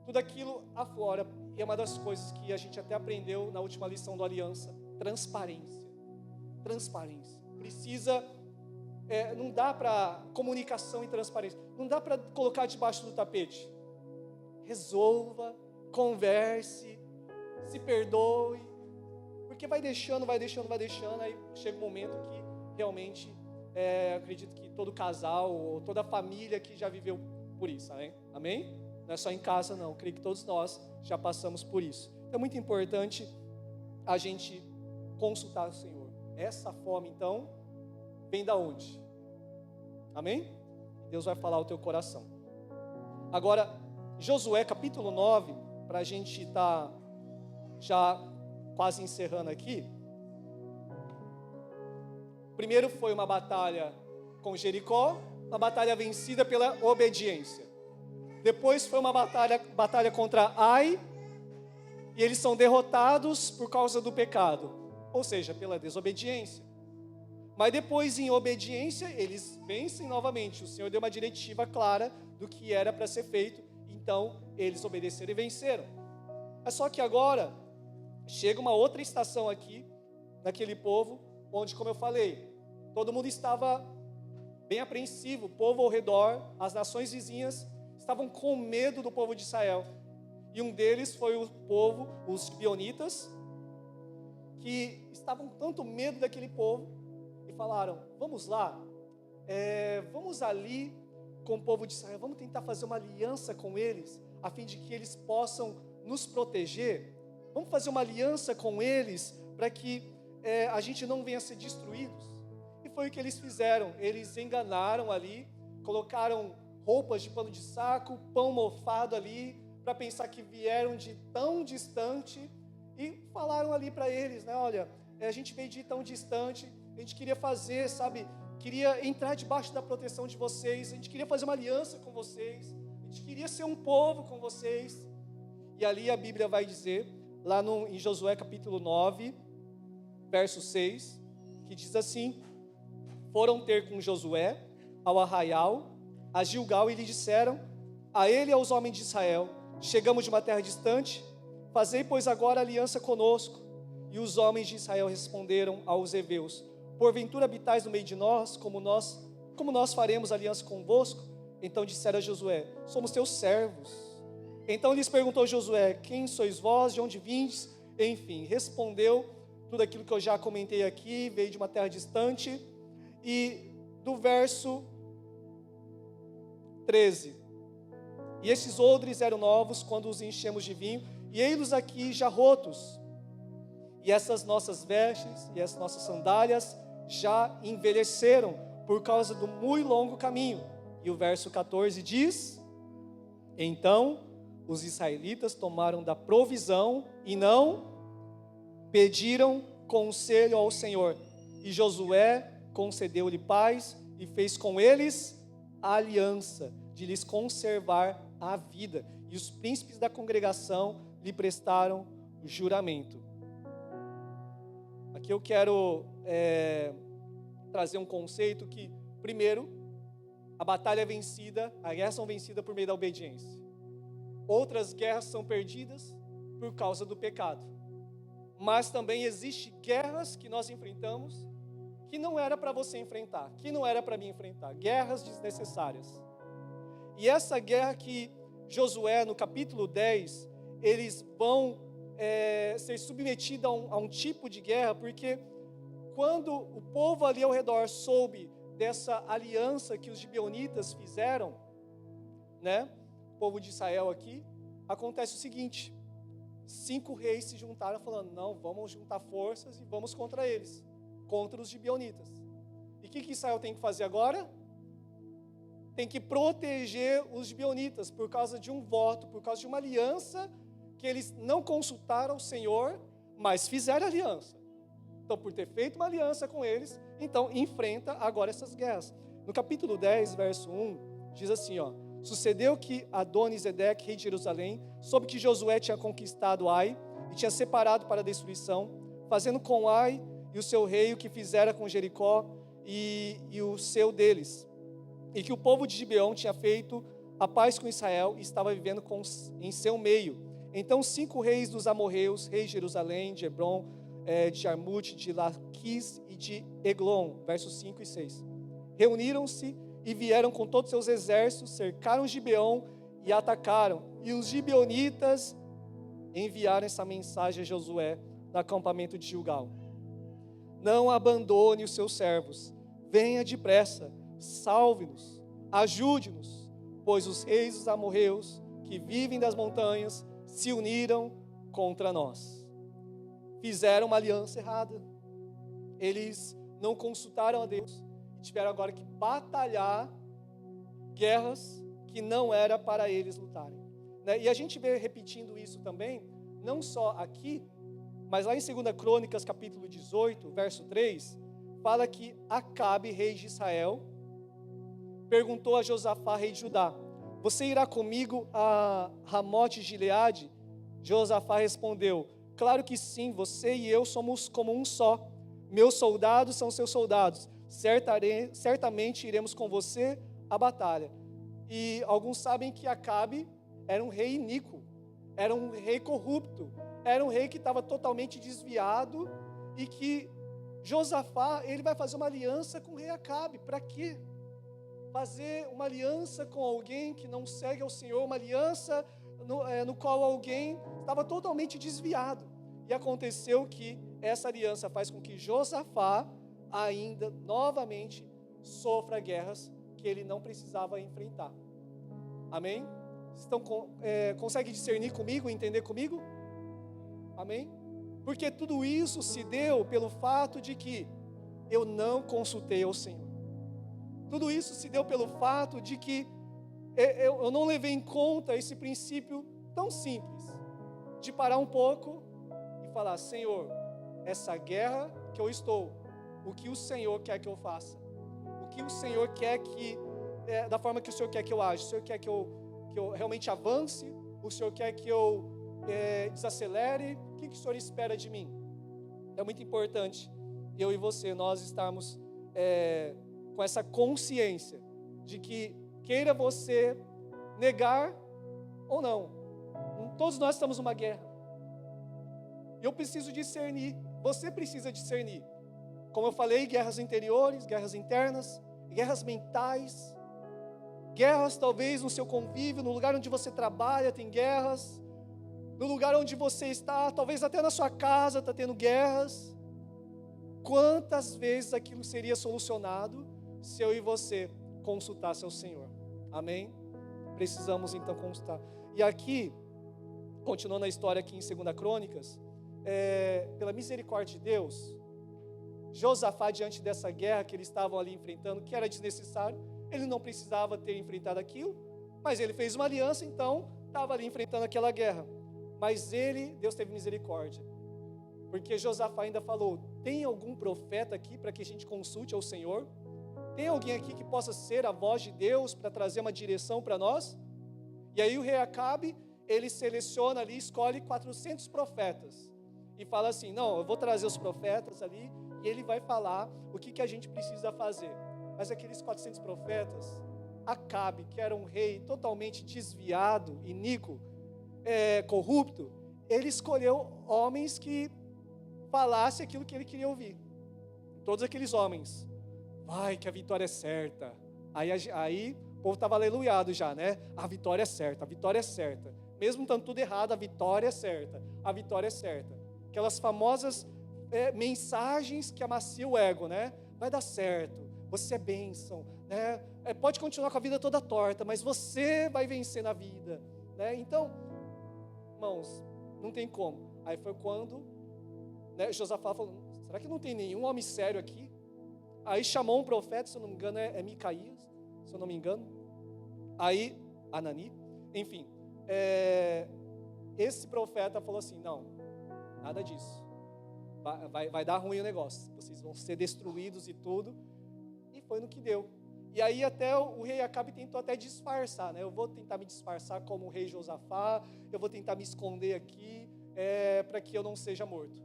tudo aquilo aflora. E é uma das coisas que a gente até aprendeu na última lição do Aliança: transparência. Transparência. Precisa, não dá para comunicação e transparência, não dá para colocar debaixo do tapete. Resolva, converse, se perdoe, porque vai deixando, aí chega um momento que realmente, acredito que todo casal, ou toda família que já viveu por isso, amém? Não é só em casa não, creio que todos nós já passamos por isso. Então é muito importante a gente consultar o Senhor. Essa fome então, vem da onde? Amém? Deus vai falar ao teu coração. Agora, Josué capítulo 9, para a gente estar já quase encerrando aqui. Primeiro foi uma batalha com Jericó, uma batalha vencida pela obediência. Depois foi uma batalha contra Ai, e eles são derrotados por causa do pecado, ou seja, pela desobediência. Mas depois, em obediência, eles vencem novamente. O Senhor deu uma diretiva clara do que era para ser feito, então eles obedeceram e venceram. É só que agora chega uma outra estação aqui, naquele povo, onde, como eu falei, todo mundo estava bem apreensivo, o povo ao redor, as nações vizinhas, estavam com medo do povo de Israel. E um deles foi o povo, os gibeonitas, que estavam com tanto medo daquele povo, e falaram: vamos lá, vamos ali com o povo de Israel, vamos tentar fazer uma aliança com eles, a fim de que eles possam nos proteger. Vamos fazer uma aliança com eles, para que a gente não venha a ser destruídos. E foi o que eles fizeram. Eles enganaram ali, colocaram roupas de pano de saco, pão mofado ali, para pensar que vieram de tão distante, e falaram ali para eles, né: olha, a gente veio de tão distante, a gente queria fazer, sabe, queria entrar debaixo da proteção de vocês, a gente queria fazer uma aliança com vocês, a gente queria ser um povo com vocês. E ali a Bíblia vai dizer, lá em Josué capítulo 9, verso 6, que diz assim: foram ter com Josué ao arraial, a Gilgal, e lhe disseram, a ele e aos homens de Israel: chegamos de uma terra distante, fazei pois agora aliança conosco. E os homens de Israel responderam aos heveus: porventura habitais no meio de nós, como nós faremos aliança convosco? Então disseram a Josué: somos teus servos. Então lhes perguntou Josué: quem sois vós, de onde vindes? Enfim, respondeu tudo aquilo que eu já comentei aqui, veio de uma terra distante. E do verso 13 E esses odres eram novos quando os enchemos de vinho, e ei-los aqui já rotos. E essas nossas vestes e as nossas sandálias já envelheceram por causa do muito longo caminho. E o verso 14 diz: então os israelitas tomaram da provisão e não pediram conselho ao Senhor. E Josué concedeu-lhe paz e fez com eles a aliança de lhes conservar a vida. E os príncipes da congregação lhe prestaram o juramento. Aqui eu quero trazer um conceito que, primeiro, a batalha é vencida, as guerras são vencidas por meio da obediência. Outras guerras são perdidas por causa do pecado. Mas também existem guerras que nós enfrentamos que não era para você enfrentar, que não era para mim enfrentar. Guerras desnecessárias. E essa guerra que Josué, no capítulo 10, eles vão ser submetidos a um tipo de guerra, porque quando o povo ali ao redor soube dessa aliança que os gibeonitas fizeram, né, o povo de Israel aqui, acontece o seguinte: 5 reis se juntaram falando, não, vamos juntar forças e vamos contra eles, contra os gibeonitas. E o que Israel tem que fazer agora? Tem que proteger os gibeonitas por causa de um voto, por causa de uma aliança que eles não consultaram o Senhor, mas fizeram aliança. Então, por ter feito uma aliança com eles, então enfrenta agora essas guerras. No capítulo 10, verso 1, diz assim, ó: sucedeu que Adoni-Zedeque, rei de Jerusalém, soube que Josué tinha conquistado Ai e tinha separado para a destruição, fazendo com Ai e o seu rei o que fizera com Jericó e o seu deles, e que o povo de Gibeão tinha feito a paz com Israel e estava vivendo em seu meio. Então 5 reis dos amorreus, reis de Jerusalém, de Hebron, de Jarmute, de Laquis e de Eglon, versos 5 e 6, reuniram-se e vieram com todos seus exércitos, cercaram Gibeão e atacaram. E os gibeonitas enviaram essa mensagem a Josué no acampamento de Gilgal: não abandone os seus servos, venha depressa, salve-nos, ajude-nos, pois os reis dos amorreus que vivem das montanhas se uniram contra nós. Fizeram uma aliança errada. Eles não consultaram a Deus e tiveram agora que batalhar guerras que não era para eles lutarem, né? E a gente vê repetindo isso também, não só aqui, mas lá em 2 Crônicas, capítulo 18, verso 3, fala que Acabe, rei de Israel, perguntou a Josafá, rei de Judá: você irá comigo a Ramote de Gileade? Josafá respondeu: claro que sim, você e eu somos como um só. Meus soldados são seus soldados. Certamente iremos com você à batalha. E alguns sabem que Acabe era um rei iníquo, era um rei corrupto, era um rei que estava totalmente desviado, e que Josafá, ele vai fazer uma aliança com o rei Acabe. Para quê? Fazer uma aliança com alguém que não segue ao Senhor, uma aliança no qual alguém estava totalmente desviado. E aconteceu que essa aliança faz com que Josafá ainda novamente sofra guerras que ele não precisava enfrentar. Amém? Então, consegue discernir comigo, entender comigo? Amém? Porque tudo isso se deu pelo fato de que eu não consultei ao Senhor. Tudo isso se deu pelo fato de que eu não levei em conta esse princípio tão simples, de parar um pouco e falar: Senhor, essa guerra que eu estou, o que o Senhor quer que eu faça? O que o Senhor quer que, da forma que o Senhor quer que eu aja? O Senhor quer que eu realmente avance? O Senhor quer que eu desacelere? O que o Senhor espera de mim? É muito importante, eu e você, nós estarmos com essa consciência de que, queira você negar ou não, todos nós estamos numa guerra. Eu preciso discernir, você precisa discernir. Como eu falei, guerras interiores, guerras internas, guerras mentais, guerras talvez no seu convívio, no lugar onde você trabalha tem guerras, no lugar onde você está, talvez até na sua casa está tendo guerras. Quantas vezes aquilo seria solucionado se eu e você consultasse ao Senhor? Amém? precisamos então consultar. E aqui, continuando a história aqui em 2 Crônicas, pela misericórdia de Deus, Josafá, diante dessa guerra que eles estavam ali enfrentando, que era desnecessário, ele não precisava ter enfrentado aquilo, mas ele fez uma aliança, então estava ali enfrentando aquela guerra. Mas Deus teve misericórdia, porque Josafá ainda falou: tem algum profeta aqui para que a gente consulte ao Senhor? Tem alguém aqui que possa ser a voz de Deus para trazer uma direção para nós? E aí o rei Acabe, ele seleciona ali, escolhe 400 profetas e fala assim: não, eu vou trazer os profetas ali e ele vai falar o que a gente precisa fazer. Mas aqueles 400 profetas, Acabe, que era um rei totalmente desviado, iníquo, corrupto, ele escolheu homens que falassem aquilo que ele queria ouvir. Todos aqueles homens: vai que a vitória é certa. Aí o povo estava aleluiado já, né? A vitória é certa, a vitória é certa. Mesmo estando tudo errado, a vitória é certa, a vitória é certa. Aquelas famosas mensagens que amaciam o ego, né? Vai dar certo, você é bênção, né? Pode continuar com a vida toda torta, mas você vai vencer na vida, né? Então, irmãos, não tem como. Aí foi quando, né, Josafá falou: será que não tem nenhum homem sério aqui? Aí chamou um profeta, se eu não me engano é Micaías, se eu não me engano. Aí, Anani, enfim, esse profeta falou assim: não, nada disso, vai dar ruim o negócio, vocês vão ser destruídos e tudo. E foi no que deu. E aí até o rei Acabe tentou até disfarçar, né? Eu vou tentar me disfarçar como o rei Josafá, eu vou tentar me esconder aqui, para que eu não seja morto.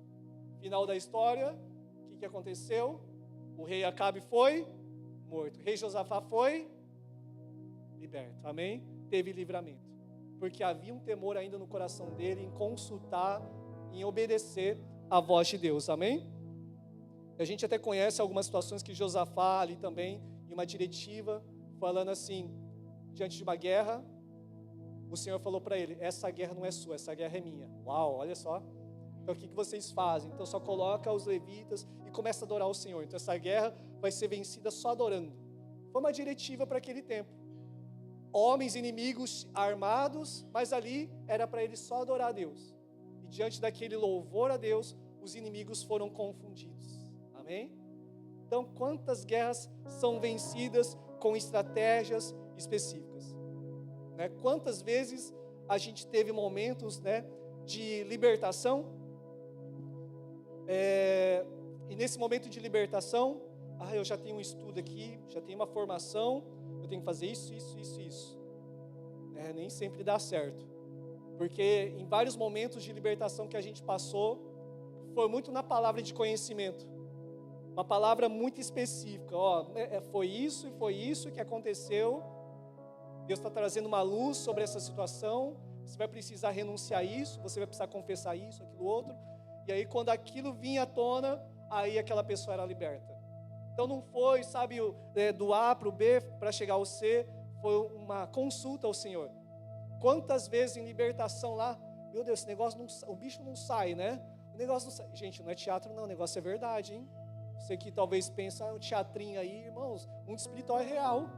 Final da história, o que aconteceu? O rei Acabe foi morto, o rei Josafá foi liberto, amém? Teve livramento, porque havia um temor ainda no coração dele em consultar, em obedecer a voz de Deus, amém? A gente até conhece algumas situações que Josafá ali também, em uma diretiva, falando assim, diante de uma guerra, o Senhor falou para ele: essa guerra não é sua, essa guerra é minha. Uau, olha só. Então o que vocês fazem? Então só coloca os levitas e começa a adorar o Senhor. Então essa guerra vai ser vencida só adorando. Foi uma diretiva para aquele tempo. Homens inimigos armados, mas ali era para eles só adorar a Deus. E diante daquele louvor a Deus, os inimigos foram confundidos. Amém? Então, quantas guerras são vencidas com estratégias específicas? Né? Quantas vezes a gente teve momentos, né, de libertação? E nesse momento de libertação, eu já tenho um estudo aqui, já tenho uma formação, eu tenho que fazer isso. Nem sempre dá certo. Porque em vários momentos de libertação que a gente passou, foi muito na palavra de conhecimento. Uma palavra muito específica, foi isso que aconteceu. Deus está trazendo uma luz sobre essa situação. Você vai precisar renunciar a isso, você vai precisar confessar isso, aquilo outro. E aí quando aquilo vinha à tona, aí aquela pessoa era liberta. Então não foi, do A para o B para chegar ao C, foi uma consulta ao Senhor. Quantas vezes em libertação lá, meu Deus, esse negócio o bicho não sai, né? O negócio não sai. Gente, não é teatro não, o negócio é verdade, hein? Você que talvez pensa, um teatrinho aí, irmãos, mundo espiritual é real.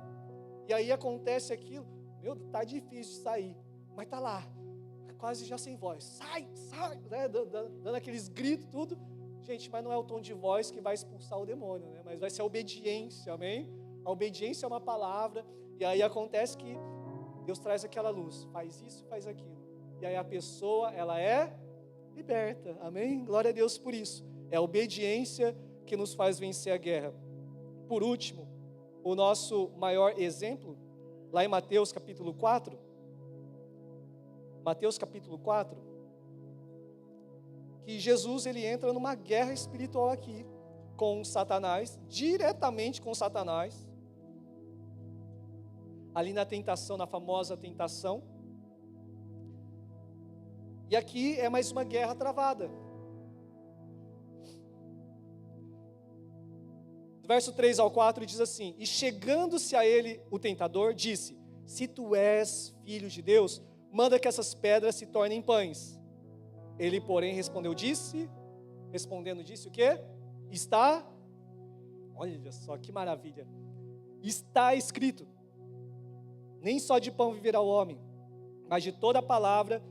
E aí acontece aquilo, meu Deus, tá difícil de sair, mas tá lá, quase já sem voz, sai, né? Dando aqueles gritos, tudo. Gente, mas não é o tom de voz que vai expulsar o demônio, né? Mas vai ser a obediência, amém? A obediência é uma palavra, e aí acontece que Deus traz aquela luz, faz isso, faz aquilo. E aí a pessoa, ela é liberta, amém? Glória a Deus por isso. É a obediência que nos faz vencer a guerra. Por último, o nosso maior exemplo, lá em Mateus capítulo 4, que Jesus ele entra numa guerra espiritual aqui, com Satanás, diretamente com Satanás, ali na tentação, na famosa tentação, e aqui é mais uma guerra travada. Do verso 3 ao 4 diz assim: e chegando-se a ele o tentador, disse: se tu és filho de Deus, manda que essas pedras se tornem pães. Ele, porém, respondendo, disse o quê? Olha só que maravilha, está escrito, Nem só de pão viverá o homem, mas de toda a palavra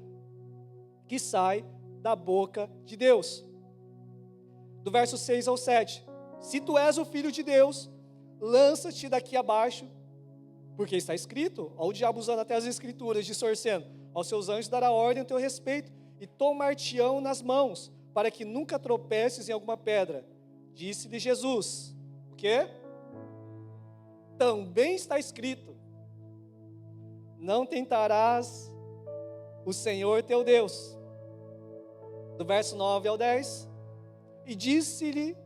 que sai da boca de Deus. Do verso 6 ao 7. Se tu és o filho de Deus, lança-te daqui abaixo, porque está escrito, ó, o diabo usando até as escrituras, distorcendo, aos seus anjos dará ordem a teu respeito, e tomar-te-ão nas mãos, para que nunca tropeces em alguma pedra. Disse-lhe Jesus, o quê? Também está escrito, não tentarás o Senhor teu Deus. Do verso 9 ao 10. E disse-lhe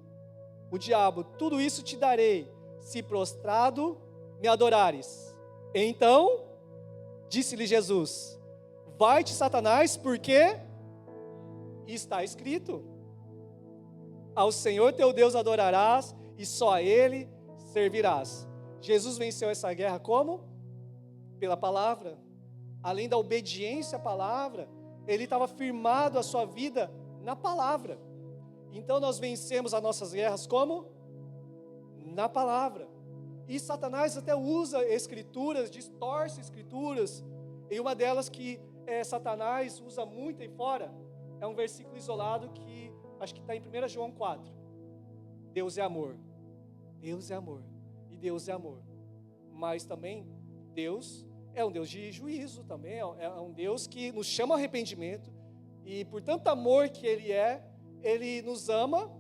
o diabo, tudo isso te darei, se prostrado me adorares. Então, disse-lhe Jesus, vai-te, Satanás, porque está escrito, ao Senhor teu Deus adorarás, e só a Ele servirás. Jesus venceu essa guerra como? Pela palavra. Além da obediência à palavra, Ele estava firmado a sua vida na palavra. Então nós vencemos as nossas guerras como? Na palavra. E Satanás até usa escrituras, distorce escrituras. E uma delas que Satanás usa muito aí fora, é um versículo isolado que acho que está em 1 João 4. Deus é amor. Deus é amor. E Deus é amor. Mas também Deus é um Deus de juízo também. É um Deus que nos chama ao arrependimento. E por tanto amor que Ele nos ama,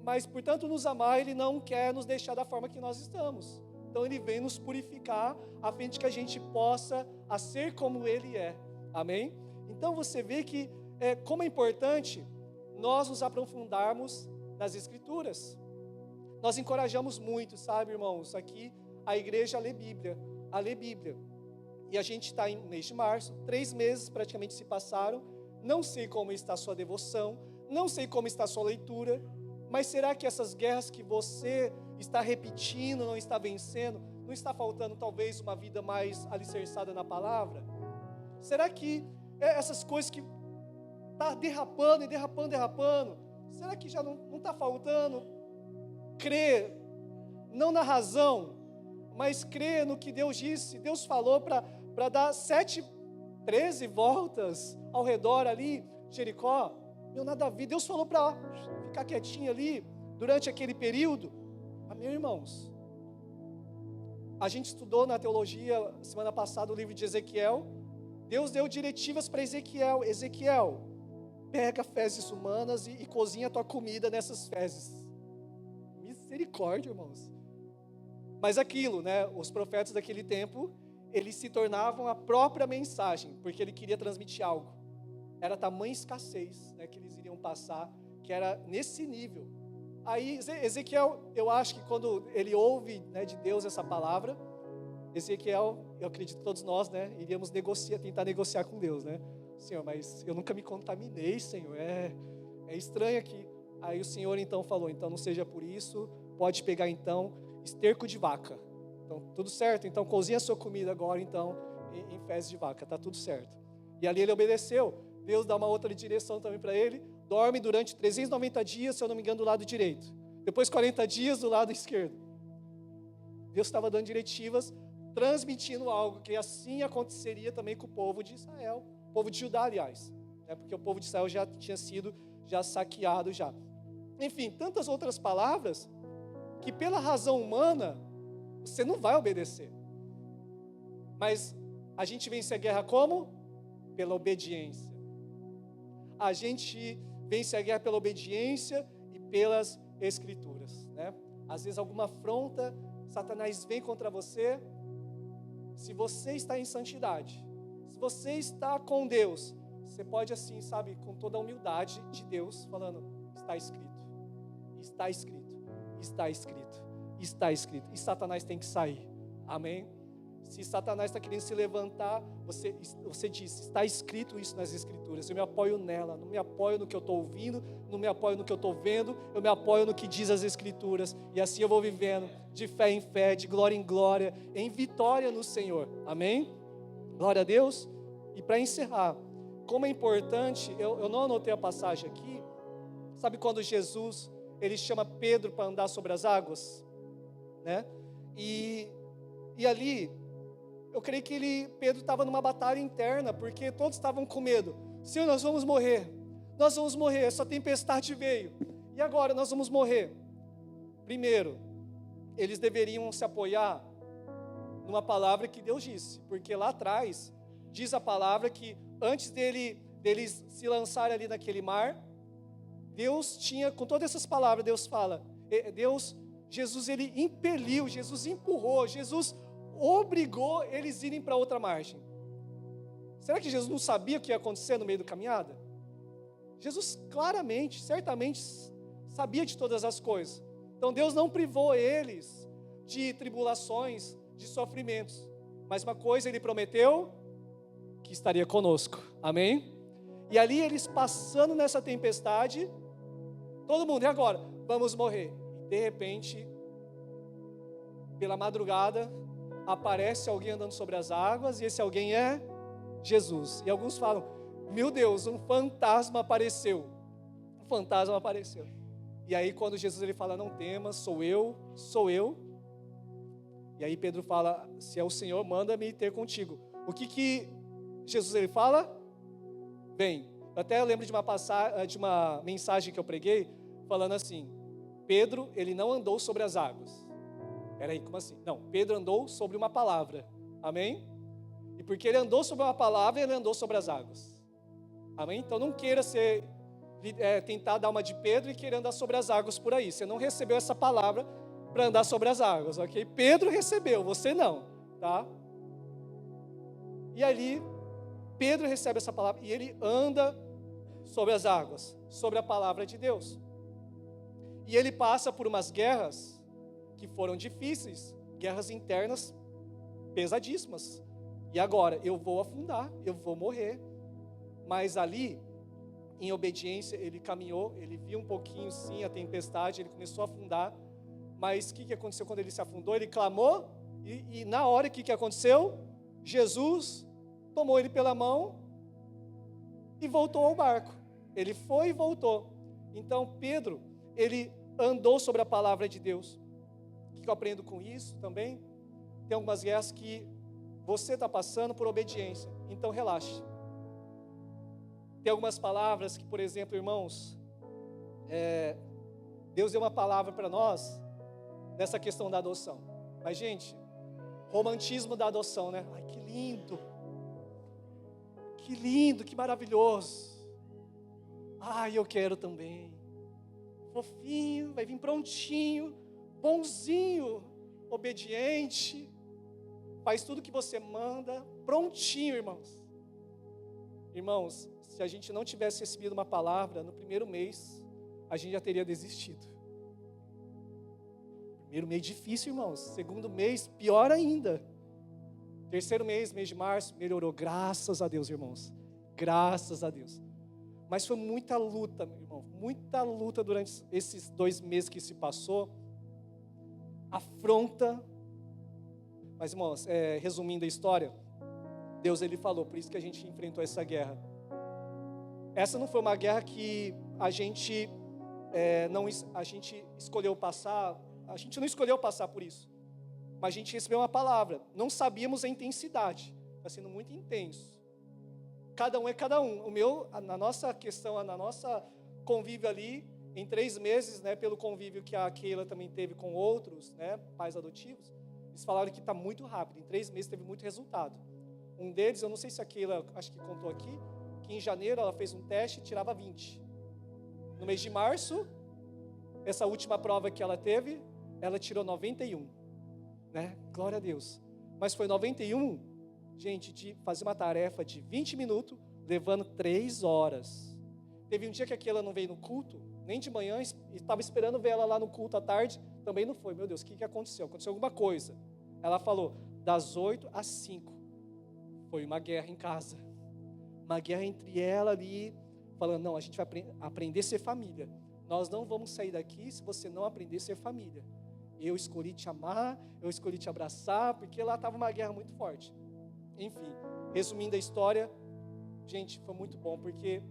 mas por tanto nos amar, Ele não quer nos deixar da forma que nós estamos. Então Ele vem nos purificar, a fim de que a gente possa ser como Ele é. Amém? Então você vê que como é importante nós nos aprofundarmos nas Escrituras. Nós encorajamos muito, sabe, irmãos, aqui a igreja a ler Bíblia. E a gente está em mês de março, 3 meses praticamente se passaram. Não sei como está a sua devoção, não sei como está a sua leitura, mas será que essas guerras que você está repetindo, não está vencendo, não está faltando talvez uma vida mais alicerçada na palavra? Será que essas coisas que está derrapando, será que já não está faltando crer, não na razão, mas crer no que Deus disse? Deus falou para dar 13 voltas ao redor ali, Jericó. Meu, nada a ver. Deus falou para ficar quietinho ali durante aquele período. Amém, irmãos? A gente estudou na teologia semana passada o livro de Ezequiel. Deus deu diretivas para Ezequiel. Ezequiel, pega fezes humanas e cozinha a tua comida nessas fezes. Misericórdia, irmãos. Mas aquilo, né? Os profetas daquele tempo, eles se tornavam a própria mensagem, porque ele queria transmitir algo. Era tamanha escassez, né, que eles iriam passar, que era nesse nível. Aí Ezequiel, eu acho que quando ele ouve, né, de Deus essa palavra, Ezequiel, eu acredito que todos nós, né, iríamos tentar negociar com Deus, né? Senhor, mas eu nunca me contaminei, Senhor, é estranho aqui. Aí o Senhor então falou, então não seja por isso, pode pegar então esterco de vaca. Então tudo certo, então cozinha a sua comida agora então em fezes de vaca, tá tudo certo. E ali ele obedeceu. Deus dá uma outra direção também para ele. Dorme durante 390 dias, se eu não me engano, do lado direito. Depois 40 dias do lado esquerdo. Deus estava dando diretivas, transmitindo algo que assim aconteceria também com o povo de Israel. O povo de Judá, aliás. Porque o povo de Israel já tinha sido saqueado já. Enfim, tantas outras palavras que pela razão humana você não vai obedecer. Mas a gente vence a guerra como? Pela obediência. A gente vence a guerra pela obediência e pelas Escrituras, né? Às vezes alguma afronta, Satanás vem contra você. Se você está em santidade, se você está com Deus, você pode assim, sabe, com toda a humildade de Deus, falando, está escrito, está escrito, está escrito, está escrito. E Satanás tem que sair, amém? Se Satanás está querendo se levantar, você diz, está escrito isso nas Escrituras, eu me apoio nela, não me apoio no que eu estou ouvindo, não me apoio no que eu estou vendo, eu me apoio no que diz as Escrituras, e assim eu vou vivendo de fé em fé, de glória em glória, em vitória no Senhor, amém? Glória a Deus. E para encerrar, como é importante, eu não anotei a passagem aqui, sabe quando Jesus, ele chama Pedro para andar sobre as águas, né? E ali, eu creio que Pedro estava numa batalha interna, porque todos estavam com medo. Senhor, nós vamos morrer, essa tempestade veio, e agora nós vamos morrer. Primeiro, eles deveriam se apoiar numa palavra que Deus disse, porque lá atrás, diz a palavra que antes deles se lançarem ali naquele mar, Deus tinha, com todas essas palavras, Deus fala, Jesus ele impeliu, Jesus empurrou, Jesus obrigou eles a irem para outra margem. Será que Jesus não sabia o que ia acontecer no meio da caminhada? Jesus claramente, certamente sabia de todas as coisas. Então Deus não privou eles de tribulações, de sofrimentos. Mas uma coisa Ele prometeu, que estaria conosco. Amém? E ali eles passando nessa tempestade, todo mundo, e agora? Vamos morrer. E de repente, pela madrugada, aparece alguém andando sobre as águas, e esse alguém é Jesus. E alguns falam, meu Deus, um fantasma apareceu. Um fantasma apareceu. E aí quando Jesus ele fala, não temas, sou eu. E aí Pedro fala, se é o Senhor, manda-me ter contigo. O que Jesus ele fala? Vem. Eu até lembro de uma mensagem que eu preguei, falando assim, Pedro, ele não andou sobre as águas. Peraí, como assim? Não, Pedro andou sobre uma palavra. Amém? E porque ele andou sobre uma palavra, ele andou sobre as águas. Amém? Então não queira tentar dar uma de Pedro e querer andar sobre as águas por aí. Você não recebeu essa palavra para andar sobre as águas, ok? Pedro recebeu, você não, tá? E ali, Pedro recebe essa palavra e ele anda sobre as águas, sobre a palavra de Deus. E ele passa por umas guerras que foram difíceis, guerras internas pesadíssimas. E agora, eu vou afundar, eu vou morrer. Mas ali, em obediência, ele caminhou, ele viu um pouquinho sim a tempestade, ele começou a afundar. Mas o que aconteceu quando ele se afundou? Ele clamou, e na hora que aconteceu? Jesus tomou ele pela mão e voltou ao barco. Ele foi e voltou. Então Pedro, ele andou sobre a palavra de Deus. O que eu aprendo com isso também? Tem algumas guerras que você está passando por obediência, então relaxe. Tem algumas palavras que, por exemplo, irmãos, Deus deu uma palavra para nós nessa questão da adoção. Mas, gente, romantismo da adoção, né? Ai, que lindo, que maravilhoso. Ai, eu quero também. Fofinho, vai vir prontinho, bonzinho, obediente, faz tudo que você manda, prontinho, irmãos. Irmãos, se a gente não tivesse recebido uma palavra no primeiro mês, a gente já teria desistido. Primeiro mês difícil, irmãos. Segundo mês, pior ainda. Terceiro mês de março, melhorou. Graças a Deus, irmãos. Graças a Deus. Mas foi muita luta, meu irmão. Muita luta durante esses 2 meses que se passou. Afronta. Mas, irmãos, resumindo a história, Deus, Ele falou, por isso que a gente enfrentou essa guerra. Essa não foi uma guerra que a gente escolheu passar, a gente não escolheu passar por isso. Mas a gente recebeu uma palavra, não sabíamos a intensidade, está sendo muito intenso. Cada um é cada um. Na nossa questão, na nossa convívio ali, em 3 meses, né, pelo convívio que a Keila também teve com outros, né, pais adotivos, eles falaram que está muito rápido, em 3 meses teve muito resultado. Um deles, eu não sei se a Keila, acho que contou aqui, que em janeiro ela fez um teste e tirava 20. No mês de março, essa última prova que ela teve, ela tirou 91. Né? Glória a Deus. Mas foi 91, gente, de fazer uma tarefa de 20 minutos, levando 3 horas. Teve um dia que a Keila não veio no culto, nem de manhã, estava esperando ver ela lá no culto à tarde, também não foi. Meu Deus, o que aconteceu? Aconteceu alguma coisa. Ela falou, das 8 às 5. Foi uma guerra em casa. Uma guerra entre ela ali, falando, não, a gente vai aprender a ser família. Nós não vamos sair daqui se você não aprender a ser família. Eu escolhi te amar, eu escolhi te abraçar, porque lá estava uma guerra muito forte. Enfim, resumindo a história, gente, foi muito bom, porque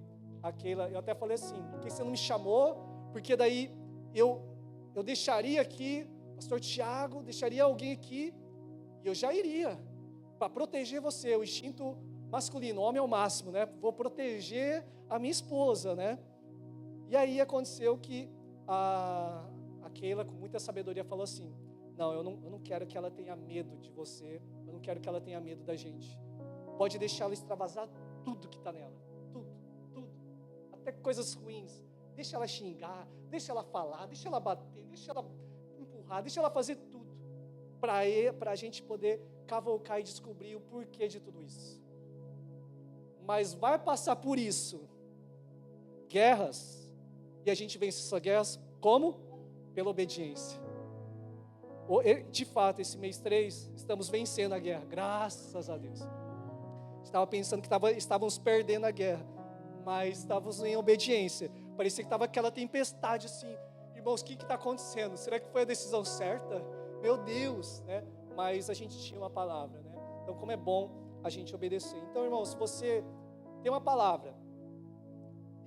eu até falei assim, por que você não me chamou? Porque daí eu deixaria aqui, pastor Tiago, deixaria alguém aqui, e eu já iria. para proteger você, o instinto masculino, o homem é o máximo, né? Vou proteger a minha esposa, né? E aí aconteceu que a Keila, com muita sabedoria, falou assim: não, eu não quero que ela tenha medo de você, eu não quero que ela tenha medo da gente. Pode deixar ela extravasar tudo que está nela, tudo, até coisas ruins. Deixa ela xingar, deixa ela falar, deixa ela bater, deixa ela empurrar, deixa ela fazer tudo, para a gente poder cavalcar e descobrir o porquê de tudo isso. Mas vai passar por isso, guerras, e a gente vence essas guerras como? Pela obediência. De fato, esse mês 3, estamos vencendo a guerra, graças a Deus. Estava pensando que estávamos perdendo a guerra, mas estávamos em obediência. Parecia que estava aquela tempestade assim, irmãos, o que está acontecendo? Será que foi a decisão certa? Meu Deus, né? Mas a gente tinha uma palavra, né? Então, como é bom a gente obedecer. Então, irmãos, se você tem uma palavra,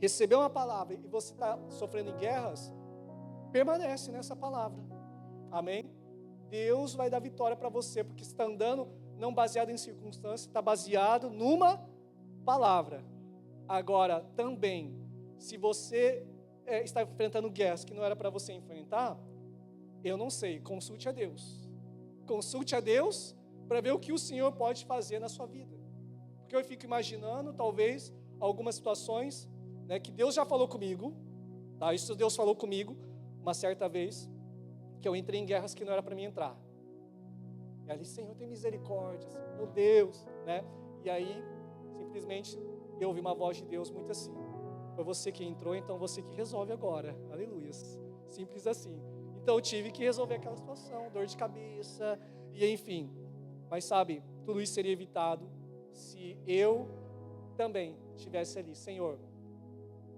recebeu uma palavra e você está sofrendo em guerras, permanece nessa palavra. Amém? Deus vai dar vitória para você, porque você está andando não baseado em circunstâncias, está baseado numa palavra. Agora, também, se você está enfrentando guerras que não era para você enfrentar, eu não sei, consulte a Deus. Consulte a Deus para ver o que o Senhor pode fazer na sua vida. Porque eu fico imaginando, talvez, algumas situações, né, que Deus já falou comigo, tá? Isso Deus falou comigo uma certa vez, que eu entrei em guerras que não era para mim entrar. E ali, Senhor, tem misericórdia, meu Deus, né? E aí, simplesmente, eu ouvi uma voz de Deus muito assim: foi você que entrou, então você que resolve agora. Aleluias. Simples assim. Então eu tive que resolver aquela situação, dor de cabeça, e enfim. Mas sabe, tudo isso seria evitado se eu também estivesse ali. Senhor,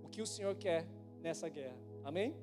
o que o Senhor quer nessa guerra? Amém?